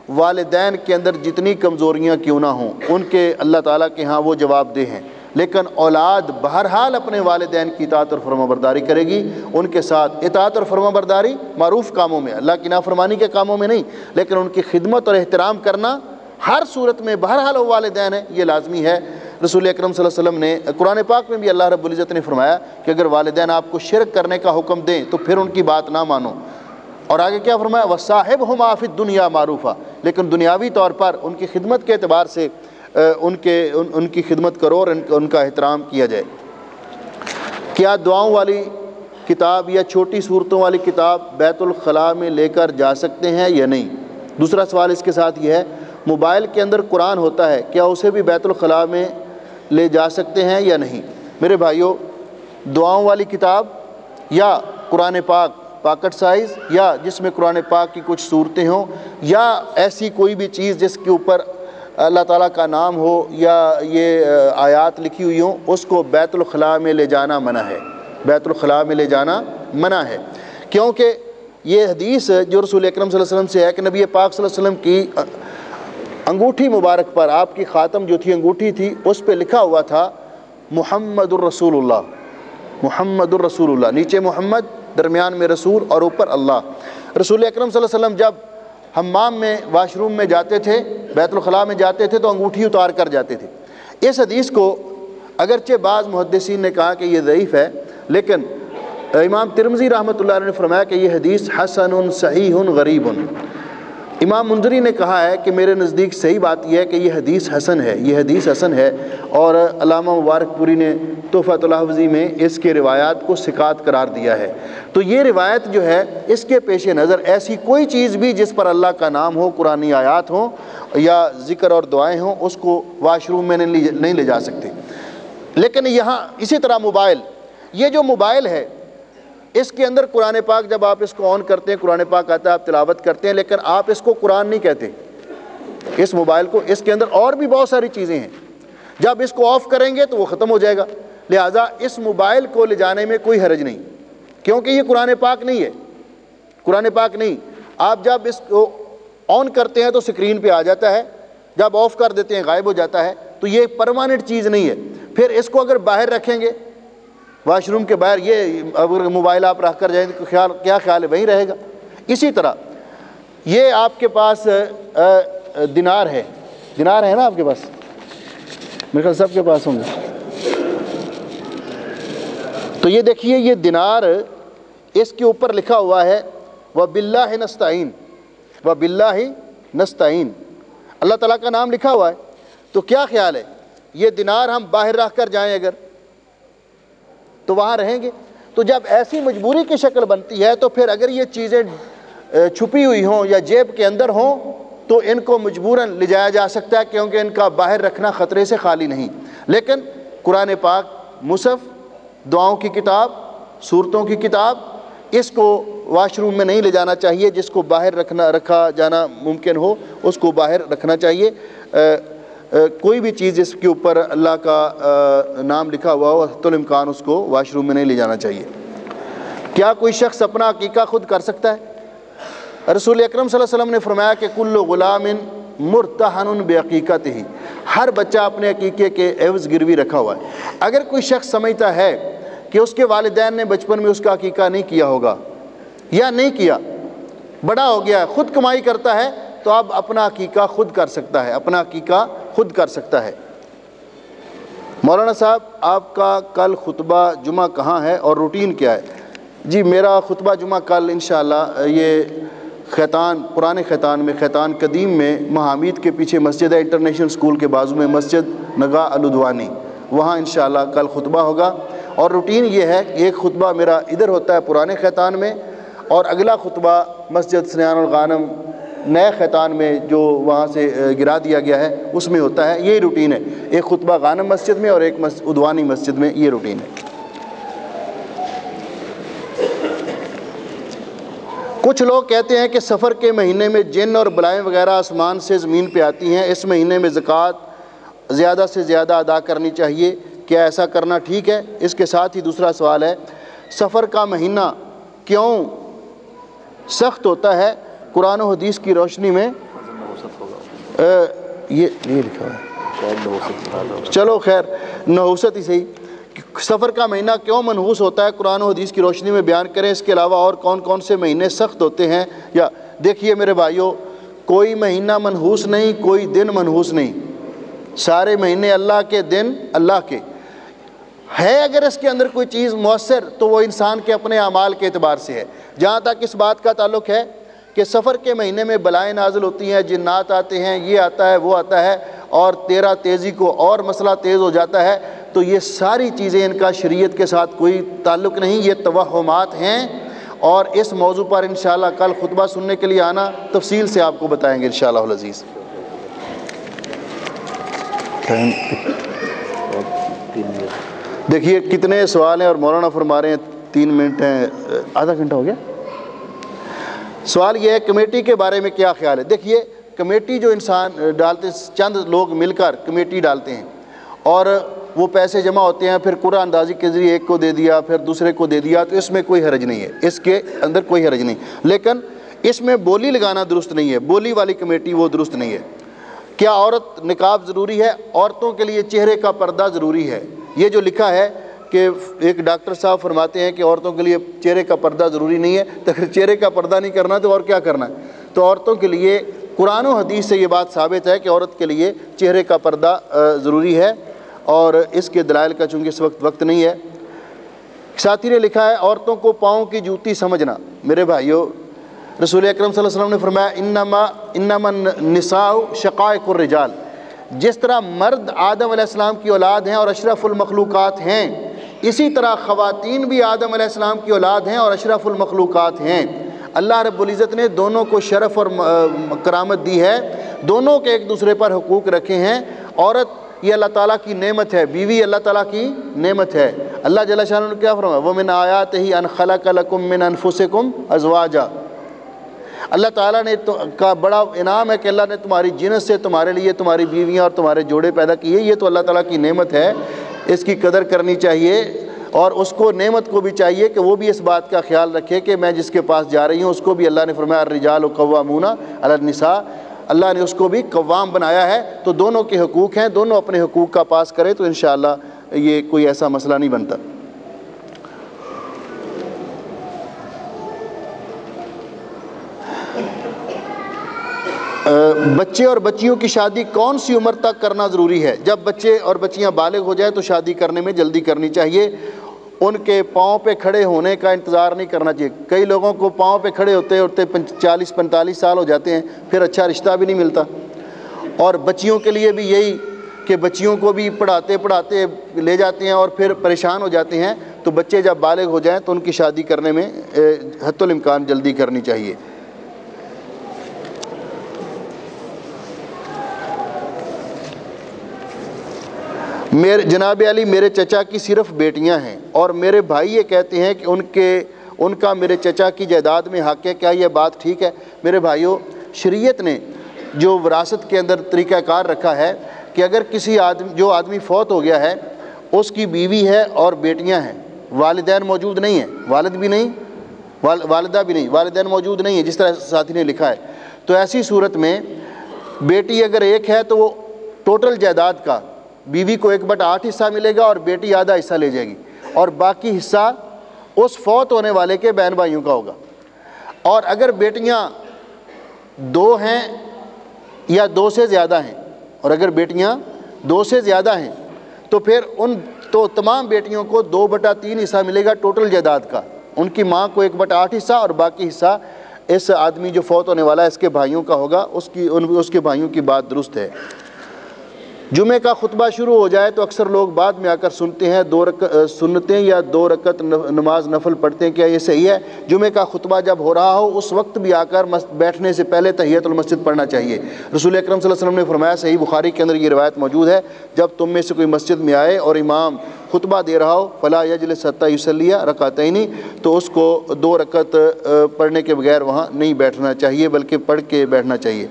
والدین کے اندر جتنی کمزوریاں کیوں نہ ہوں ان کے اللہ تعالیٰ کے ہاں وہ جواب دہ ہیں، لیکن اولاد بہرحال اپنے والدین کی اطاعت اور فرمانبرداری کرے گی۔ ان کے ساتھ اطاعت اور فرمانبرداری معروف کاموں میں، اللہ کی نافرمانی کے کاموں میں نہیں، لیکن ان کی خدمت اور احترام کرنا ہر صورت میں، بہرحال وہ والدین ہیں، یہ لازمی ہے۔ رسول اکرم صلی اللہ علیہ وسلم نے قرآن پاک میں بھی اللہ رب العزت نے فرمایا کہ اگر والدین آپ کو شرک کرنے کا حکم دیں تو پھر ان کی بات نہ مانو، اور آگے کیا فرمایا؟ وَصَاحِبْهُمَا فِي الدُّنْيَا مَعْرُوفًا، لیکن دنیاوی طور پر ان کی خدمت کے اعتبار سے ان کی خدمت کرو اور ان کا احترام کیا جائے۔ کیا دعاؤں والی کتاب یا چھوٹی صورتوں والی کتاب بیت الخلاء میں لے کر جا سکتے ہیں یا نہیں؟ دوسرا سوال اس کے ساتھ یہ ہے، موبائل کے اندر قرآن ہوتا ہے، کیا اسے بھی بیت الخلاء میں لے جا سکتے ہیں یا نہیں؟ میرے بھائیوں، دعاؤں والی کتاب یا قرآن پاک پاکٹ سائز، یا جس میں قرآن پاک کی کچھ صورتیں ہوں، یا ایسی کوئی بھی چیز جس کے اوپر اللہ تعالیٰ کا نام ہو یا یہ آیات لکھی ہوئی ہوں، اس کو بیت الخلاء میں لے جانا منع ہے۔ بیت الخلاء میں لے جانا منع ہے، کیونکہ یہ حدیث جو رسول اکرم صلی اللہ علیہ وسلم سے ہے کہ نبی پاک صلی اللہ علیہ وسلم کی انگوٹھی مبارک پر، آپ کی خاتم جو تھی انگوٹھی تھی، اس پہ لکھا ہوا تھا محمد الرسول اللہ، محمد الرسول اللہ، نیچے محمد، درمیان میں رسول اور اوپر اللہ۔ رسول اکرم صلی اللہ علیہ وسلم جب حمام میں واش روم میں جاتے تھے، بیت الخلاء میں جاتے تھے، تو انگوٹھی اتار کر جاتے تھے۔ اس حدیث کو اگرچہ بعض محدثین نے کہا کہ یہ ضعیف ہے، لیکن امام ترمذی رحمۃ اللہ علیہ نے فرمایا کہ یہ حدیث حسن صحیح غریب۔ امام منذری نے کہا ہے کہ میرے نزدیک صحیح بات یہ ہے کہ یہ حدیث حسن ہے، یہ حدیث حسن ہے، اور علامہ مبارک پوری نے تحفۃ الحفظی میں اس کے روایات کو ثقات قرار دیا ہے۔ تو یہ روایت جو ہے، اس کے پیش نظر ایسی کوئی چیز بھی جس پر اللہ کا نام ہو، قرآنی آیات ہوں یا ذکر اور دعائیں ہوں، اس کو واش روم میں نہیں لے جا سکتے۔ لیکن یہاں اسی طرح موبائل، یہ جو موبائل ہے، اس کے اندر قرآن پاک جب آپ اس کو آن کرتے ہیں، قرآن پاک آتا ہے، آپ تلاوت کرتے ہیں، لیکن آپ اس کو قرآن نہیں کہتے، اس موبائل کو۔ اس کے اندر اور بھی بہت ساری چیزیں ہیں، جب اس کو آف کریں گے تو وہ ختم ہو جائے گا۔ لہٰذا اس موبائل کو لے جانے میں کوئی حرج نہیں، کیونکہ یہ قرآن پاک نہیں ہے، قرآن پاک نہیں۔ آپ جب اس کو آن کرتے ہیں تو اسکرین پہ آ جاتا ہے، جب آف کر دیتے ہیں غائب ہو جاتا ہے، تو یہ پرماننٹ چیز نہیں ہے۔ پھر اس کو اگر باہر رکھیں گے، واش روم کے باہر، یہ اگر موبائل آپ رکھ کر جائیں تو کیا خیال ہے، وہیں رہے گا۔ اسی طرح یہ آپ کے پاس دینار ہے، دینار ہے نا آپ کے پاس، میرے خیال سب کے پاس ہوں گے۔ تو یہ دیکھیے، یہ دینار، اس کے اوپر لکھا ہوا ہے وَبِاللَّهِ نَسْتَعِينُ، وَبِاللَّهِ نَسْتَعِينُ، اللہ تعالیٰ کا نام لکھا ہوا ہے۔ تو کیا خیال ہے، یہ دینار ہم باہر رکھ کر جائیں اگر، تو وہاں رہیں گے؟ تو جب ایسی مجبوری کی شکل بنتی ہے، تو پھر اگر یہ چیزیں چھپی ہوئی ہوں یا جیب کے اندر ہوں، تو ان کو مجبوراً لے جایا جا سکتا ہے، کیونکہ ان کا باہر رکھنا خطرے سے خالی نہیں۔ لیکن قرآن پاک، مصحف، دعاؤں کی کتاب، صورتوں کی کتاب، اس کو واش روم میں نہیں لے جانا چاہیے۔ جس کو باہر رکھا جانا ممکن ہو، اس کو باہر رکھنا چاہیے۔ کوئی بھی چیز جس کے اوپر اللہ کا نام لکھا ہوا ہو، حتی الامکان اس کو واش روم میں نہیں لے جانا چاہیے۔ کیا کوئی شخص اپنا عقیقہ خود کر سکتا ہے؟ رسول اکرم صلی اللہ علیہ وسلم نے فرمایا کہ کل غلام مرتہن بعقیقتہ، ہر بچہ اپنے عقیقے کے عوض گروی رکھا ہوا ہے۔ اگر کوئی شخص سمجھتا ہے کہ اس کے والدین نے بچپن میں اس کا عقیقہ نہیں کیا ہوگا یا نہیں کیا، بڑا ہو گیا، خود کمائی کرتا ہے، تو اب اپنا عقیقہ خود کر سکتا ہے، اپنا عقیقہ خود کر سکتا ہے۔ مولانا صاحب، آپ کا کل خطبہ جمعہ کہاں ہے اور روٹین کیا ہے؟ جی، میرا خطبہ جمعہ کل انشاءاللہ یہ خیتان، پرانے خیتان میں، خیتان قدیم میں، مہامید کے پیچھے مسجد ہے، انٹرنیشنل اسکول کے بازو میں مسجد نگاہ الودوانی، وہاں انشاءاللہ کل خطبہ ہوگا۔ اور روٹین یہ ہے کہ ایک خطبہ میرا ادھر ہوتا ہے پرانے خیتان میں، اور اگلا خطبہ مسجد سنیان الغانم نئے خیتان میں جو وہاں سے گرا دیا گیا ہے اس میں ہوتا ہے۔ یہی روٹین ہے، ایک خطبہ غانم مسجد میں اور ایک ادوانی مسجد میں، یہ روٹین ہے۔ کچھ لوگ کہتے ہیں کہ سفر کے مہینے میں جن اور بلائیں وغیرہ آسمان سے زمین پہ آتی ہیں، اس مہینے میں زکوٰۃ زیادہ سے زیادہ ادا کرنی چاہیے، کیا ایسا کرنا ٹھیک ہے؟ اس کے ساتھ ہی دوسرا سوال ہے، سفر کا مہینہ کیوں سخت ہوتا ہے قرآن و حدیث کی روشنی میں؟ یہ لکھا ہے، چلو خیر، نحوست ہی صحیح۔ سفر کا مہینہ کیوں منحوس ہوتا ہے قرآن و حدیث کی روشنی میں بیان کریں۔ اس کے علاوہ اور کون کون سے مہینے سخت ہوتے ہیں؟ یا دیکھیے میرے بھائیوں، کوئی مہینہ منحوس نہیں، کوئی دن منحوس نہیں، سارے مہینے اللہ کے دن اللہ کے ہے۔ اگر اس کے اندر کوئی چیز مؤثر تو وہ انسان کے اپنے اعمال کے اعتبار سے ہے۔ جہاں تک اس بات کا تعلق ہے کہ سفر کے مہینے میں بلائیں نازل ہوتی ہیں، جنات آتے ہیں، یہ آتا ہے وہ آتا ہے، اور تیرا تیزی کو اور مسئلہ تیز ہو جاتا ہے، تو یہ ساری چیزیں ان کا شریعت کے ساتھ کوئی تعلق نہیں، یہ توہمات ہیں۔ اور اس موضوع پر انشاءاللہ کل خطبہ سننے کے لیے آنا، تفصیل سے آپ کو بتائیں گے انشاءاللہ العزیز۔ دیکھیے کتنے سوال ہیں اور مولانا فرما رہے ہیں 3 منٹ ہیں، آدھا گھنٹہ ہو گیا۔ سوال یہ ہے کمیٹی کے بارے میں کیا خیال ہے؟ دیکھیے کمیٹی جو انسان ڈالتے، چند لوگ مل کر کمیٹی ڈالتے ہیں اور وہ پیسے جمع ہوتے ہیں، پھر قرعہ اندازی کے ذریعے ایک کو دے دیا پھر دوسرے کو دے دیا، تو اس میں کوئی حرج نہیں ہے، اس کے اندر کوئی حرج نہیں، لیکن اس میں بولی لگانا درست نہیں ہے، بولی والی کمیٹی وہ درست نہیں ہے۔ کیا عورت نقاب ضروری ہے؟ عورتوں کے لیے چہرے کا پردہ ضروری ہے۔ یہ جو لکھا ہے کہ ایک ڈاکٹر صاحب فرماتے ہیں کہ عورتوں کے لیے چہرے کا پردہ ضروری نہیں ہے، تو اگر چہرے کا پردہ نہیں کرنا تو اور کیا کرنا ہے؟ تو عورتوں کے لیے قرآن و حدیث سے یہ بات ثابت ہے کہ عورت کے لیے چہرے کا پردہ ضروری ہے، اور اس کے دلائل کا چونکہ اس وقت نہیں ہے۔ ساتھی نے لکھا ہے عورتوں کو پاؤں کی جوتی سمجھنا۔ میرے بھائیو، رسول اکرم صلی اللہ علیہ وسلم نے فرمایا انما النساء شقائق الرجال، جس طرح مرد آدم علیہ السلام کی اولاد ہیں اور اشرف المخلوقات ہیں، اسی طرح خواتین بھی آدم علیہ السلام کی اولاد ہیں اور اشرف المخلوقات ہیں۔ اللہ رب العزت نے دونوں کو شرف اور کرامت دی ہے، دونوں کے ایک دوسرے پر حقوق رکھے ہیں۔ عورت یہ اللہ تعالیٰ کی نعمت ہے، بیوی اللہ تعالیٰ کی نعمت ہے۔ اللہ جل شانہ نے کیا فرمایا؟ وَمِنْ آیَاتِهِ أَنْ خَلَقَ لَكُم مِّنْ أَنفُسِكُمْ أَزْوَاجًا۔ اللہ تعالیٰ نے کا بڑا انعام ہے کہ اللہ نے تمہاری جنس سے تمہارے لیے تمہاری بیویاں اور تمہارے جوڑے پیدا کیے۔ یہ تو اللہ تعالیٰ کی نعمت ہے، اس کی قدر کرنی چاہیے، اور اس کو نعمت کو بھی چاہیے کہ وہ بھی اس بات کا خیال رکھے کہ میں جس کے پاس جا رہی ہوں اس کو بھی اللہ نے فرمایا الرجال قوامون علی النساء، اللہ نے اس کو بھی قوام بنایا ہے۔ تو دونوں کے حقوق ہیں، دونوں اپنے حقوق کا پاس کریں تو انشاءاللہ یہ کوئی ایسا مسئلہ نہیں بنتا۔ بچے اور بچیوں کی شادی کون سی عمر تک کرنا ضروری ہے؟ جب بچے اور بچیاں بالغ ہو جائے تو شادی کرنے میں جلدی کرنی چاہیے، ان کے پاؤں پہ کھڑے ہونے کا انتظار نہیں کرنا چاہیے۔ کئی لوگوں کو پاؤں پہ کھڑے ہوتے ہوتے 40-45 سال ہو جاتے ہیں، پھر اچھا رشتہ بھی نہیں ملتا۔ اور بچیوں کے لیے بھی یہی کہ بچیوں کو بھی پڑھاتے پڑھاتے لے جاتے ہیں اور پھر پریشان ہو جاتے ہیں، تو بچے جب بالغ ہو جائیں تو ان کی شادی کرنے میں حتی الامکان جلدی کرنی چاہیے۔ جناب علی، میرے چچا کی صرف بیٹیاں ہیں اور میرے بھائی یہ کہتے ہیں کہ ان کا میرے چچا کی جائیداد میں حق ہے، کیا یہ بات ٹھیک ہے؟ میرے بھائیوں، شریعت نے جو وراثت کے اندر طریقہ کار رکھا ہے کہ اگر کسی آدمی فوت ہو گیا ہے، اس کی بیوی ہے اور بیٹیاں ہیں، والدین موجود نہیں ہیں، والد بھی نہیں، والدہ بھی نہیں، والدین موجود نہیں ہیں جس طرح ساتھی نے لکھا ہے، تو ایسی صورت میں بیٹی اگر ایک ہے تو وہ ٹوٹل جائیداد کا بیوی کو 1/8 حصہ ملے گا اور بیٹی آدھا حصہ لے جائے گی، اور باقی حصہ اس فوت ہونے والے کے بہن بھائیوں کا ہوگا۔ اور اگر بیٹیاں 2 ہیں یا 2 سے زیادہ ہیں، اور اگر بیٹیاں 2 سے زیادہ ہیں تو پھر تو تمام بیٹیوں کو 2/3 حصہ ملے گا ٹوٹل جائیداد کا، ان کی ماں کو 1/8 حصہ اور باقی حصہ اس آدمی جو فوت ہونے والا ہے اس کے بھائیوں کا ہوگا۔ اس کے بھائیوں کی بات درست ہے۔ جمعے کا خطبہ شروع ہو جائے تو اکثر لوگ بعد میں آ کر سنتے ہیں، 2 سنتیں یا 2 رکعت نماز نفل پڑھتے ہیں، کیا یہ صحیح ہے؟ جمعے کا خطبہ جب ہو رہا ہو اس وقت بھی آ کر بیٹھنے سے پہلے تحیۃ المسجد پڑھنا چاہیے۔ رسول اکرم صلی اللہ علیہ وسلم نے فرمایا، صحیح بخاری کے اندر یہ روایت موجود ہے، جب تم میں سے کوئی مسجد میں آئے اور امام خطبہ دے رہا ہو فلا یجلس حتی یصلی رکعتین، تو اس کو 2 رکعت پڑھنے کے بغیر وہاں نہیں بیٹھنا چاہیے بلکہ پڑھ کے بیٹھنا چاہیے۔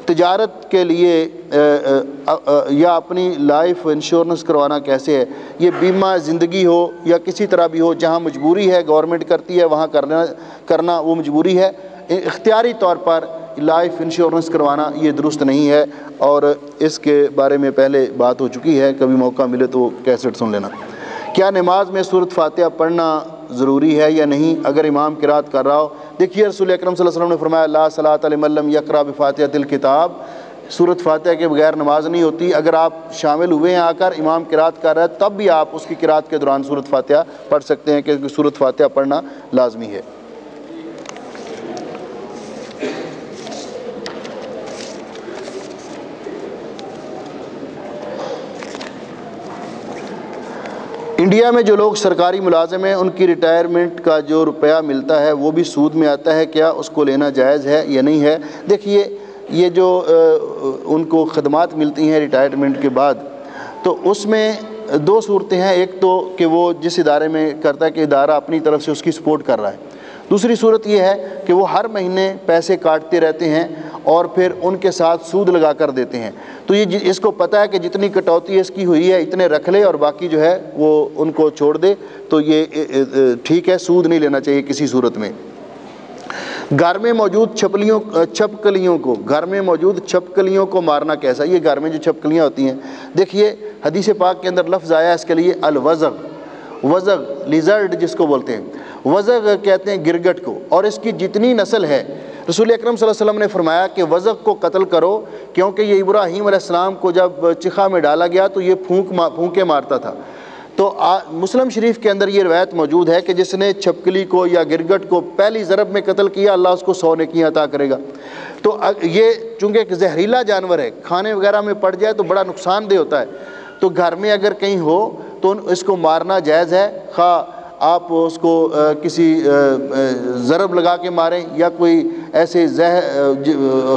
تجارت کے لیے یا اپنی لائف انشورنس کروانا کیسے ہے؟ یہ بیمہ زندگی ہو یا کسی طرح بھی ہو، جہاں مجبوری ہے گورنمنٹ کرتی ہے وہاں کرنا وہ مجبوری ہے، اختیاری طور پر لائف انشورنس کروانا یہ درست نہیں ہے، اور اس کے بارے میں پہلے بات ہو چکی ہے، کبھی موقع ملے تو کیسٹ سن لینا۔ کیا نماز میں سورۃ فاتحہ پڑھنا ضروری ہے یا نہیں اگر امام قرات کر رہا ہو؟ دیکھیے رسول اکرم صلی اللہ علیہ وسلم نے فرمایا لا صلاۃ لمن لم یقرأ بفاتحۃ الکتاب، سورۃ فاتحہ کے بغیر نماز نہیں ہوتی۔ اگر آپ شامل ہوئے ہیں آ کر امام قرات کر رہا ہے تب بھی آپ اس کی قرات کے دوران سورۃ فاتحہ پڑھ سکتے ہیں، کیونکہ سورۃ فاتحہ پڑھنا لازمی ہے۔ انڈیا میں جو لوگ سرکاری ملازم ہیں ان کی ریٹائرمنٹ کا جو روپیہ ملتا ہے وہ بھی سود میں آتا ہے، کیا اس کو لینا جائز ہے یا نہیں ہے؟ دیکھیے یہ جو ان کو خدمات ملتی ہیں ریٹائرمنٹ کے بعد، تو اس میں دو صورتیں ہیں، ایک تو کہ وہ جس ادارے میں کرتا ہے کہ ادارہ اپنی طرف سے اس کی سپورٹ کر رہا ہے، دوسری صورت یہ ہے کہ وہ ہر مہینے پیسے کاٹتے رہتے ہیں اور پھر ان کے ساتھ سود لگا کر دیتے ہیں، تو یہ اس کو پتہ ہے کہ جتنی کٹوتی اس کی ہوئی ہے اتنے رکھ لے اور باقی جو ہے وہ ان کو چھوڑ دے، تو یہ ٹھیک ہے، سود نہیں لینا چاہیے کسی صورت میں۔ گھر میں موجود چھپکلیوں کو مارنا کیسا؟ یہ گھر میں جو چھپکلیاں ہوتی ہیں، دیکھیے حدیث پاک کے اندر لفظ آیا اس کے لیے وزغ لیزرڈ جس کو بولتے ہیں، وزغ کہتے ہیں گرگٹ کو، اور اس کی جتنی نسل ہے رسول اکرم صلی اللہ علیہ وسلم نے فرمایا کہ وزغ کو قتل کرو، کیونکہ یہ ابراہیم علیہ السلام کو جب چخا میں ڈالا گیا تو یہ پھونکے مارتا تھا۔ تو مسلم شریف کے اندر یہ روایت موجود ہے کہ جس نے چھپکلی کو یا گرگٹ کو پہلی ضرب میں قتل کیا اللہ اس کو 100 نیکیاں عطا کرے گا۔ تو یہ چونکہ ایک زہریلا جانور ہے، کھانے وغیرہ میں پڑ جائے تو بڑا نقصان دہ ہوتا ہے، تو گھر میں اگر کہیں ہو تو اس کو مارنا جائز ہے، خواہ آپ اس کو کسی ضرب لگا کے ماریں یا کوئی ایسے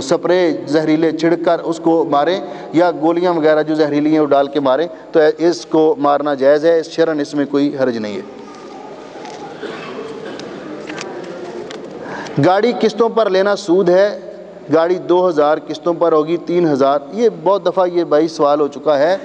سپرے زہریلے چھڑک کر اس کو ماریں یا گولیاں وغیرہ جو زہریلی ہیں وہ ڈال کے ماریں، تو اس کو مارنا جائز ہے، شرعاً اس میں کوئی حرج نہیں ہے۔ گاڑی قسطوں پر لینا سود ہے؟ گاڑی 2000 قسطوں پر ہوگی 3000، یہ بہت دفعہ یہ بھائی سوال ہو چکا ہے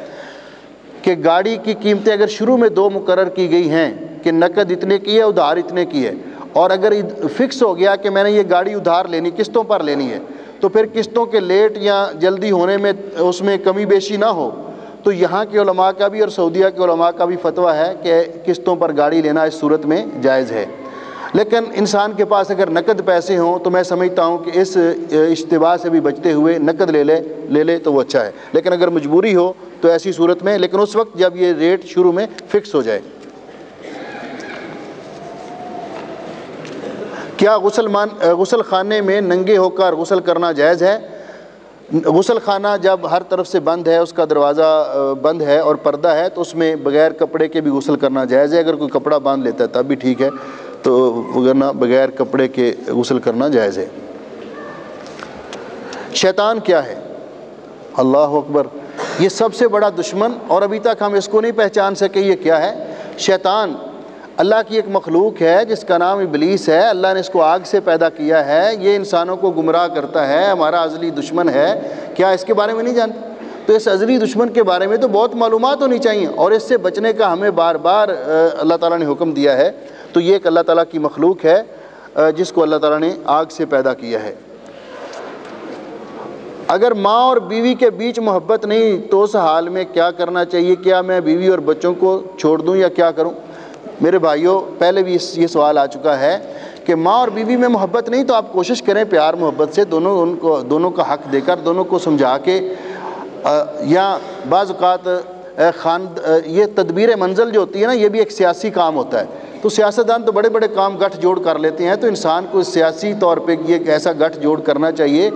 کہ گاڑی کی قیمتیں اگر شروع میں 2 مقرر کی گئی ہیں کہ نقد اتنے کی ہے ادھار اتنے کی ہے، اور اگر فکس ہو گیا کہ میں نے یہ گاڑی ادھار لینی قسطوں پر لینی ہے، تو پھر قسطوں کے لیٹ یا جلدی ہونے میں اس میں کمی بیشی نہ ہو، تو یہاں کے علماء کا بھی اور سعودیہ کے علماء کا بھی فتویٰ ہے کہ قسطوں پر گاڑی لینا اس صورت میں جائز ہے۔ لیکن انسان کے پاس اگر نقد پیسے ہوں تو میں سمجھتا ہوں کہ اس اشتباہ سے بھی بچتے ہوئے نقد لے لے تو وہ اچھا ہے، لیکن اگر مجبوری ہو تو ایسی صورت میں، لیکن اس وقت جب یہ ریٹ شروع میں فکس ہو جائے۔ کیا غسل خانے میں ننگے ہو کر غسل کرنا جائز ہے؟ غسل خانہ جب ہر طرف سے بند ہے، اس کا دروازہ بند ہے اور پردہ ہے، تو اس میں بغیر کپڑے کے بھی غسل کرنا جائز ہے، اگر کوئی کپڑا باندھ لیتا ہے تب بھی ٹھیک ہے، تو ورنہ بغیر کپڑے کے غسل کرنا جائز ہے۔ شیطان کیا ہے؟ اللہ اکبر، یہ سب سے بڑا دشمن، اور ابھی تک ہم اس کو نہیں پہچان سکے یہ کیا ہے۔ شیطان اللہ کی ایک مخلوق ہے جس کا نام ابلیس ہے، اللہ نے اس کو آگ سے پیدا کیا ہے، یہ انسانوں کو گمراہ کرتا ہے، ہمارا ازلی دشمن ہے۔ کیا اس کے بارے میں نہیں جانتے؟ تو اس ازلی دشمن کے بارے میں تو بہت معلومات ہونی چاہیے، اور اس سے بچنے کا ہمیں بار بار اللہ تعالیٰ نے حکم دیا ہے۔ تو یہ ایک اللہ تعالیٰ کی مخلوق ہے جس کو اللہ تعالیٰ نے آگ سے پیدا کیا ہے۔ اگر ماں اور بیوی کے بیچ محبت نہیں تو اس حال میں کیا کرنا چاہیے؟ کیا میں بیوی اور بچوں کو چھوڑ دوں یا کیا کروں؟ میرے بھائیوں، پہلے بھی یہ سوال آ چکا ہے کہ ماں اور بیوی میں محبت نہیں تو آپ کوشش کریں پیار محبت سے دونوں کا حق دے کر، دونوں کو سمجھا کے، یا بعض اوقات یہ تدبیر منزل جو ہوتی ہے نا، یہ بھی ایک سیاسی کام ہوتا ہے، تو سیاستدان تو بڑے بڑے کام گٹھ جوڑ کر لیتے ہیں، تو انسان کو سیاسی طور پہ یہ ایسا گٹھ جوڑ کرنا چاہیے۔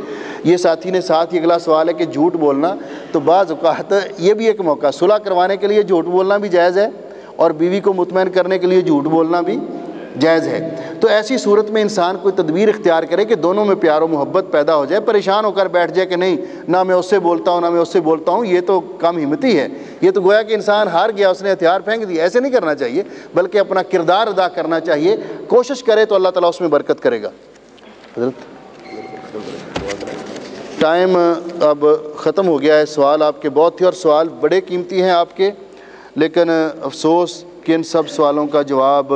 یہ ساتھی نے ساتھ یہ اگلا سوال ہے کہ جھوٹ بولنا، تو بعض اوقات یہ بھی ایک موقع، صلح کروانے کے لیے جھوٹ بولنا بھی جائز ہے اور بیوی کو مطمئن کرنے کے لیے جھوٹ بولنا بھی جائز ہے۔ تو ایسی صورت میں انسان کوئی تدبیر اختیار کرے کہ دونوں میں پیار و محبت پیدا ہو جائے، پریشان ہو کر بیٹھ جائے کہ نہیں نہ میں اس سے بولتا ہوں نہ میں اس سے بولتا ہوں، یہ تو کم ہمتی ہے، یہ تو گویا کہ انسان ہار گیا، اس نے ہتھیار پھینک دیا۔ ایسے نہیں کرنا چاہیے، بلکہ اپنا کردار ادا کرنا چاہیے، کوشش کرے تو اللہ تعالیٰ اس میں برکت کرے گا۔ حضرت ٹائم اب ختم ہو گیا ہے، سوال آپ کے بہت تھے اور سوال بڑے قیمتی ہیں آپ کے، لیکن افسوس کہ ان سب سوالوں کا جواب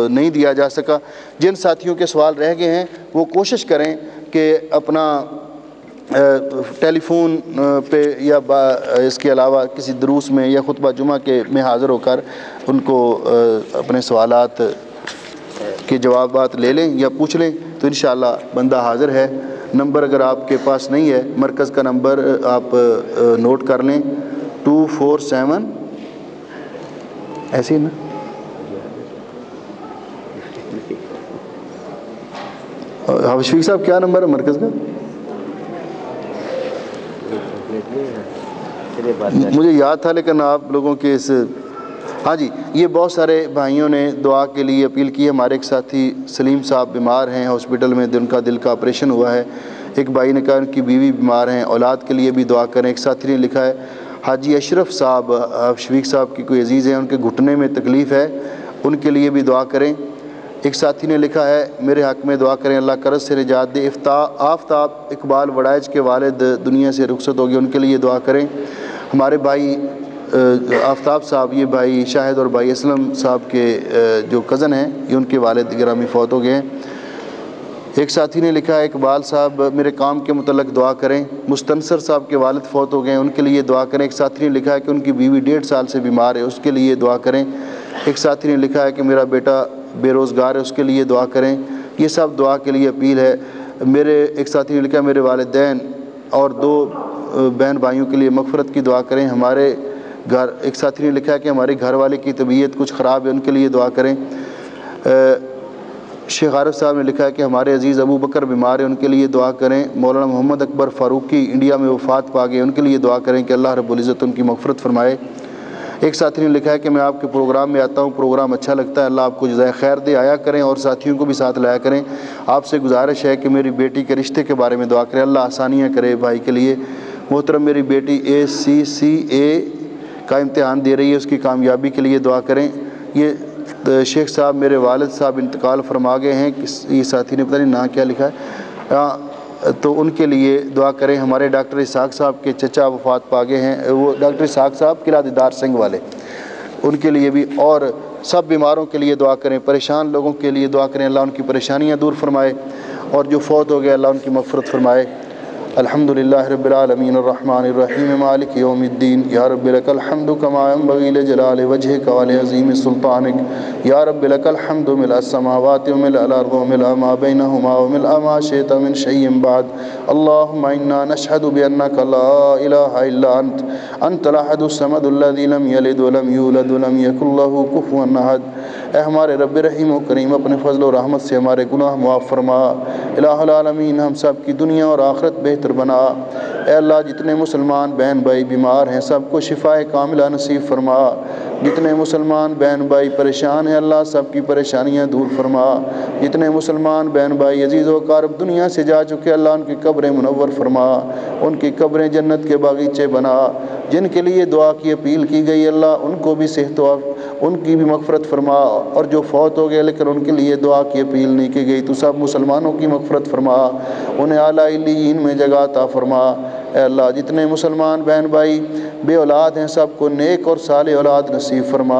نہیں دیا جا سکا۔ جن ساتھیوں کے سوال رہ گئے ہیں وہ کوشش کریں کہ اپنا ٹیلی فون پہ یا اس کے علاوہ کسی دروس میں یا خطبہ جمعہ کے میں حاضر ہو کر ان کو اپنے سوالات کے جوابات لے لیں یا پوچھ لیں، تو انشاءاللہ بندہ حاضر ہے۔ نمبر اگر آپ کے پاس نہیں ہے، مرکز کا نمبر آپ نوٹ کر لیں، 247 ایسے ہی نا، شفیق صاحب کیا نمبر ہے مرکز کا؟ مجھے یاد تھا لیکن آپ لوگوں کے اس ہاں جی، یہ بہت سارے بھائیوں نے دعا کے لیے اپیل کی ہے. ہمارے ایک ساتھی سلیم صاحب بیمار ہیں ہاسپٹل میں، ان کا دل کا آپریشن ہوا ہے. ایک بھائی نے کہا ان کی بیوی بیمار ہیں، اولاد کے لیے بھی دعا کریں. ایک ساتھی نے لکھا ہے حاجی اشرف صاحب شفیق صاحب کی کوئی عزیز ہیں، ان کے گھٹنے میں تکلیف ہے، ان کے لیے بھی دعا کریں. ایک ساتھی نے لکھا ہے میرے حق میں دعا کریں اللہ قرض سے نجات دے. آفتاب اقبال وڑائچ کے والد دنیا سے رخصت ہو گئے، ان کے لیے دعا کریں. ہمارے بھائی آفتاب صاحب، یہ بھائی شاہد اور بھائی اسلم صاحب کے جو کزن ہیں، یہ ان کے والد گرامی فوت ہو گئے ہیں. ایک ساتھی نے لکھا ہے اقبال صاحب میرے کام کے متعلق دعا کریں. مستنصر صاحب کے والد فوت ہو گئے ہیں، ان کے لیے دعا کریں. ایک ساتھی نے لکھا ہے کہ ان کی بیوی 1.5 سال سے بیمار ہے، اس کے لیے دعا کریں. ایک ساتھی نے لکھا ہے کہ میرا بیٹا بے روزگار ہے، اس کے لیے دعا کریں. یہ سب دعا کے لیے اپیل ہے. ایک ساتھی نے لکھا ہے میرے والدین اور 2 بہن بھائیوں کے لیے مغفرت کی دعا کریں. ایک ساتھی نے لکھا ہے کہ ہمارے گھر والے کی طبیعت کچھ خراب ہے، ان کے لیے دعا کریں. شیخ عارف صاحب نے لکھا ہے کہ ہمارے عزیز ابو بکر بیمار ہیں، ان کے لیے دعا کریں. مولانا محمد اکبر فاروقی انڈیا میں وفات پا گئے، ان کے لیے دعا کریں کہ اللہ رب العزت ان کی مغفرت فرمائے. ایک ساتھی نے لکھا ہے کہ میں آپ کے پروگرام میں آتا ہوں، پروگرام اچھا لگتا ہے، اللہ آپ کو جزائے خیر دے. آیا کریں اور ساتھیوں کو بھی ساتھ لایا کریں. آپ سے گزارش ہے کہ میری بیٹی کے رشتے کے بارے میں دعا کریں، اللہ آسانیاں کرے بھائی کے لیے. محترم میری بیٹی ACCA کا امتحان دے رہی ہے، اس کی کامیابی کے لیے دعا کریں. یہ شیخ صاحب میرے والد صاحب انتقال فرما گئے ہیں، یہ ساتھی نے پتہ نہیں نا کیا لکھا ہے، تو ان کے لیے دعا کریں. ہمارے ڈاکٹر اسحاق صاحب کے چچا وفات پا گئے ہیں، وہ ڈاکٹر اسحاق صاحب قلعہ دیدار سنگھ والے، ان کے لیے بھی. اور سب بیماروں کے لیے دعا کریں، پریشان لوگوں کے لیے دعا کریں، اللہ ان کی پریشانیاں دور فرمائے، اور جو فوت ہو گئے اللہ ان کی مغفرت فرمائے. الحمد للہ رب العالمین الرحمن الرحیم مالک یوم الدین. یا رب لک الحمد کما ينبغی لجلال وجهک ولعظیم سلطانک. یا رب لک الحمد ملء السماوات وملء الارض وملء ما بینهما وملء ما شئت من شیء بعد. اللهم انا نشهد بانک لا الہ الا انت الاحد الصمد الذی لم یلد ولم یولد ولم یکن له کفوا احد. اے ہمارے رب رحیم و کریم، اپنے فضل و رحمت سے ہمارے گناہ معاف فرما. الہ العالمین ہم سب کی دنیا اور آخرت بہتر بنا. اے اللہ جتنے مسلمان بہن بھائی بیمار ہیں سب کو شفائے کاملہ نصیب فرما. جتنے مسلمان بہن بھائی پریشان ہیں اللہ سب کی پریشانیاں دور فرما. جتنے مسلمان بہن بھائی عزیز و اقارب دنیا سے جا چکے اللہ ان کی قبریں منور فرما، ان کی قبریں جنت کے باغیچے بنا. جن کے لیے دعا کی اپیل کی گئی اللہ ان کو بھی صحت و ان کی بھی مغفرت فرما، اور جو فوت ہو گئے لیکن ان کے لیے دعا کی اپیل نہیں کی گئی تو سب مسلمانوں کی مغفرت فرما، انہیں اعلیٰ علیین میں جگہ عطا فرما. اے اللہ جتنے مسلمان بہن بھائی بے اولاد ہیں سب کو نیک اور صالح اولاد نصیب فرما.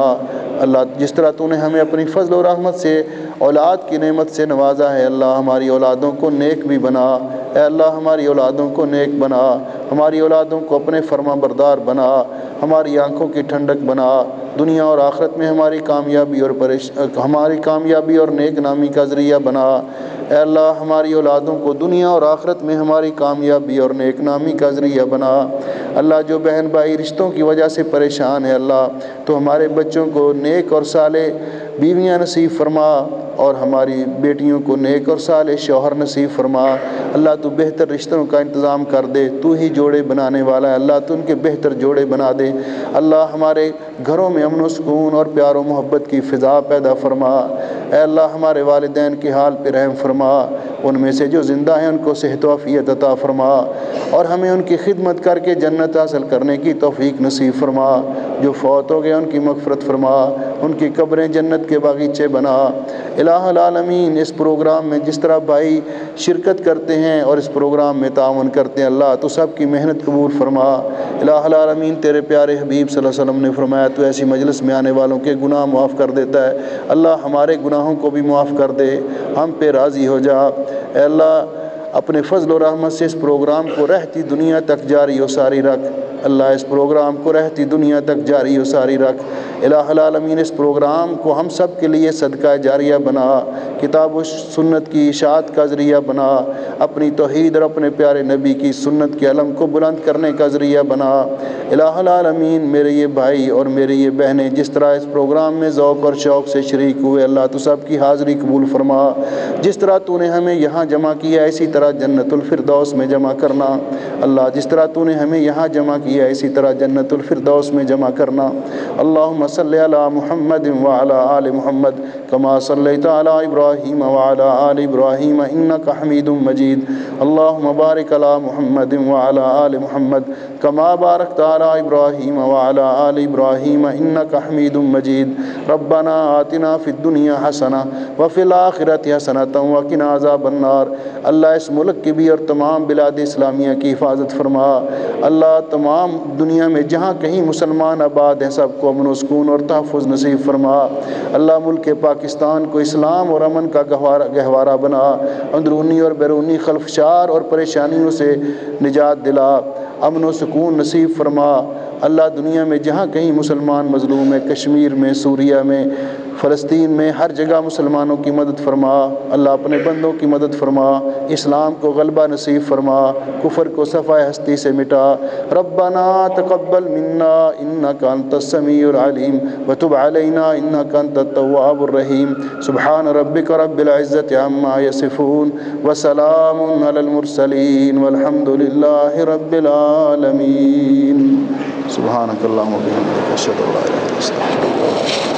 اللہ جس طرح تو نے ہمیں اپنی فضل و رحمت سے اولاد کی نعمت سے نوازا ہے اللہ ہماری اولادوں کو نیک بھی بنا. اے اللہ ہماری اولادوں کو نیک بنا، ہماری اولادوں کو اپنے فرما بردار بنا، ہماری آنکھوں کی ٹھنڈک بنا. دنیا اور آخرت میں ہماری کامیابی اور نیک نامی کا ذریعہ بنا. اے اللہ ہماری اولادوں کو دنیا اور آخرت میں ہماری کامیابی اور نیک نامی کا ذریعہ بنا. اللہ جو بہن بھائی رشتوں کی وجہ سے پریشان ہے اللہ تو ہمارے بچوں کو نیک اور صالح بیویاں نصیب فرما، اور ہماری بیٹیوں کو نیک اور صالح شوہر نصیب فرما. اللہ تو بہتر رشتوں کا انتظام کر دے، تو ہی جوڑے بنانے والا ہے اللہ، تو ان کے بہتر جوڑے بنا دے. اللہ ہمارے گھروں میں امن و سکون اور پیار و محبت کی فضا پیدا فرما. اے اللہ ہمارے والدین کے حال پہ رحم فرما، ان میں سے جو زندہ ہیں ان کو صحت و عافیت عطا فرما، اور ہمیں ان کی خدمت کر کے جنت حاصل کرنے کی توفیق نصیب فرما. جو فوت ہو گئے ان کی مغفرت فرما، ان کی قبریں جنت کے باغیچے بنا. الہ العالمین اس پروگرام میں جس طرح بھائی شرکت کرتے ہیں اور اس پروگرام میں تعاون کرتے ہیں اللہ تو سب کی محنت قبول فرما. الہ العالمین تیرے پیارے حبیب صلی اللہ علیہ وسلم نے فرمایا تو ایسی مجلس میں آنے والوں کے گناہ معاف کر دیتا ہے. اللہ ہمارے گناہوں کو بھی معاف کر دے، ہم پہ راضی ہو جا. اے اللہ اپنے فضل و رحمت سے اس پروگرام کو رہتی دنیا تک جاری و ساری رکھ. اللہ اس پروگرام کو رہتی دنیا تک جاری و ساری رکھ. الہ العالمین اس پروگرام کو ہم سب کے لیے صدقہ جاریہ بنا، کتاب و سنت کی اشاعت کا ذریعہ بنا، اپنی توحید اور اپنے پیارے نبی کی سنت کے علم کو بلند کرنے کا ذریعہ بنا. الہ العالمین میرے یہ بھائی اور میری یہ بہنیں جس طرح اس پروگرام میں ذوق اور شوق سے شریک ہوئے اللہ تو سب کی حاضری قبول فرما. جس طرح تو نے ہمیں یہاں جمع کیا اسی طرح جنت الفردوس میں جمع کرنا. اللہ جس طرح تو نے ہمیں یہاں جمع کیا اسی طرح جنت الفردوس میں جمع کرنا۔ اللہم صلی علی محمد وعلی آل محمد کما صلیت علی ابراہیم وعلی آل ابراہیم انک حمید مجید۔ اللہم بارک علی محمد وعلی آل محمد کما بارکت علی ابراہیم وعلی آل ابراہیم انک حمید مجید۔ ربنا آتنا فی الدنیا حسنہ وفی الآخرۃ حسنۃ وقنا عذاب النار۔ اللہ اس ملک کی بھی اور تمام بلاد اسلامیہ کی حفاظت فرما۔ اللہ تمام دنیا میں جہاں کہیں مسلمان آباد ہیں سب کو امن و سکون اور تحفظ نصیب فرما۔ اللہ ملک پاکستان کو اسلام اور امن کا گہوارہ بنا، اندرونی اور بیرونی خلفشار اور پریشانیوں سے نجات دلا، امن و سکون نصیب فرما۔ اللہ دنیا میں جہاں کہیں مسلمان مظلوم ہے، کشمیر میں، سوریہ میں، فلسطین میں، ہر جگہ مسلمانوں کی مدد فرما۔ اللہ اپنے بندوں کی مدد فرما، اسلام کو غلبہ نصیب فرما، کفر کو صفائے ہستی سے مٹا۔ ربنا تقبل منا انک انت السمیع العلیم وتب علینا انک انت التواب الرحیم۔ سبحان ربک رب العزۃ عما یصفون وسلام علی المرسلین والحمد للہ رب العالمین۔ سبحانک اللہم و بحمدک اشہد ان لا الہ الا انت استغفرک۔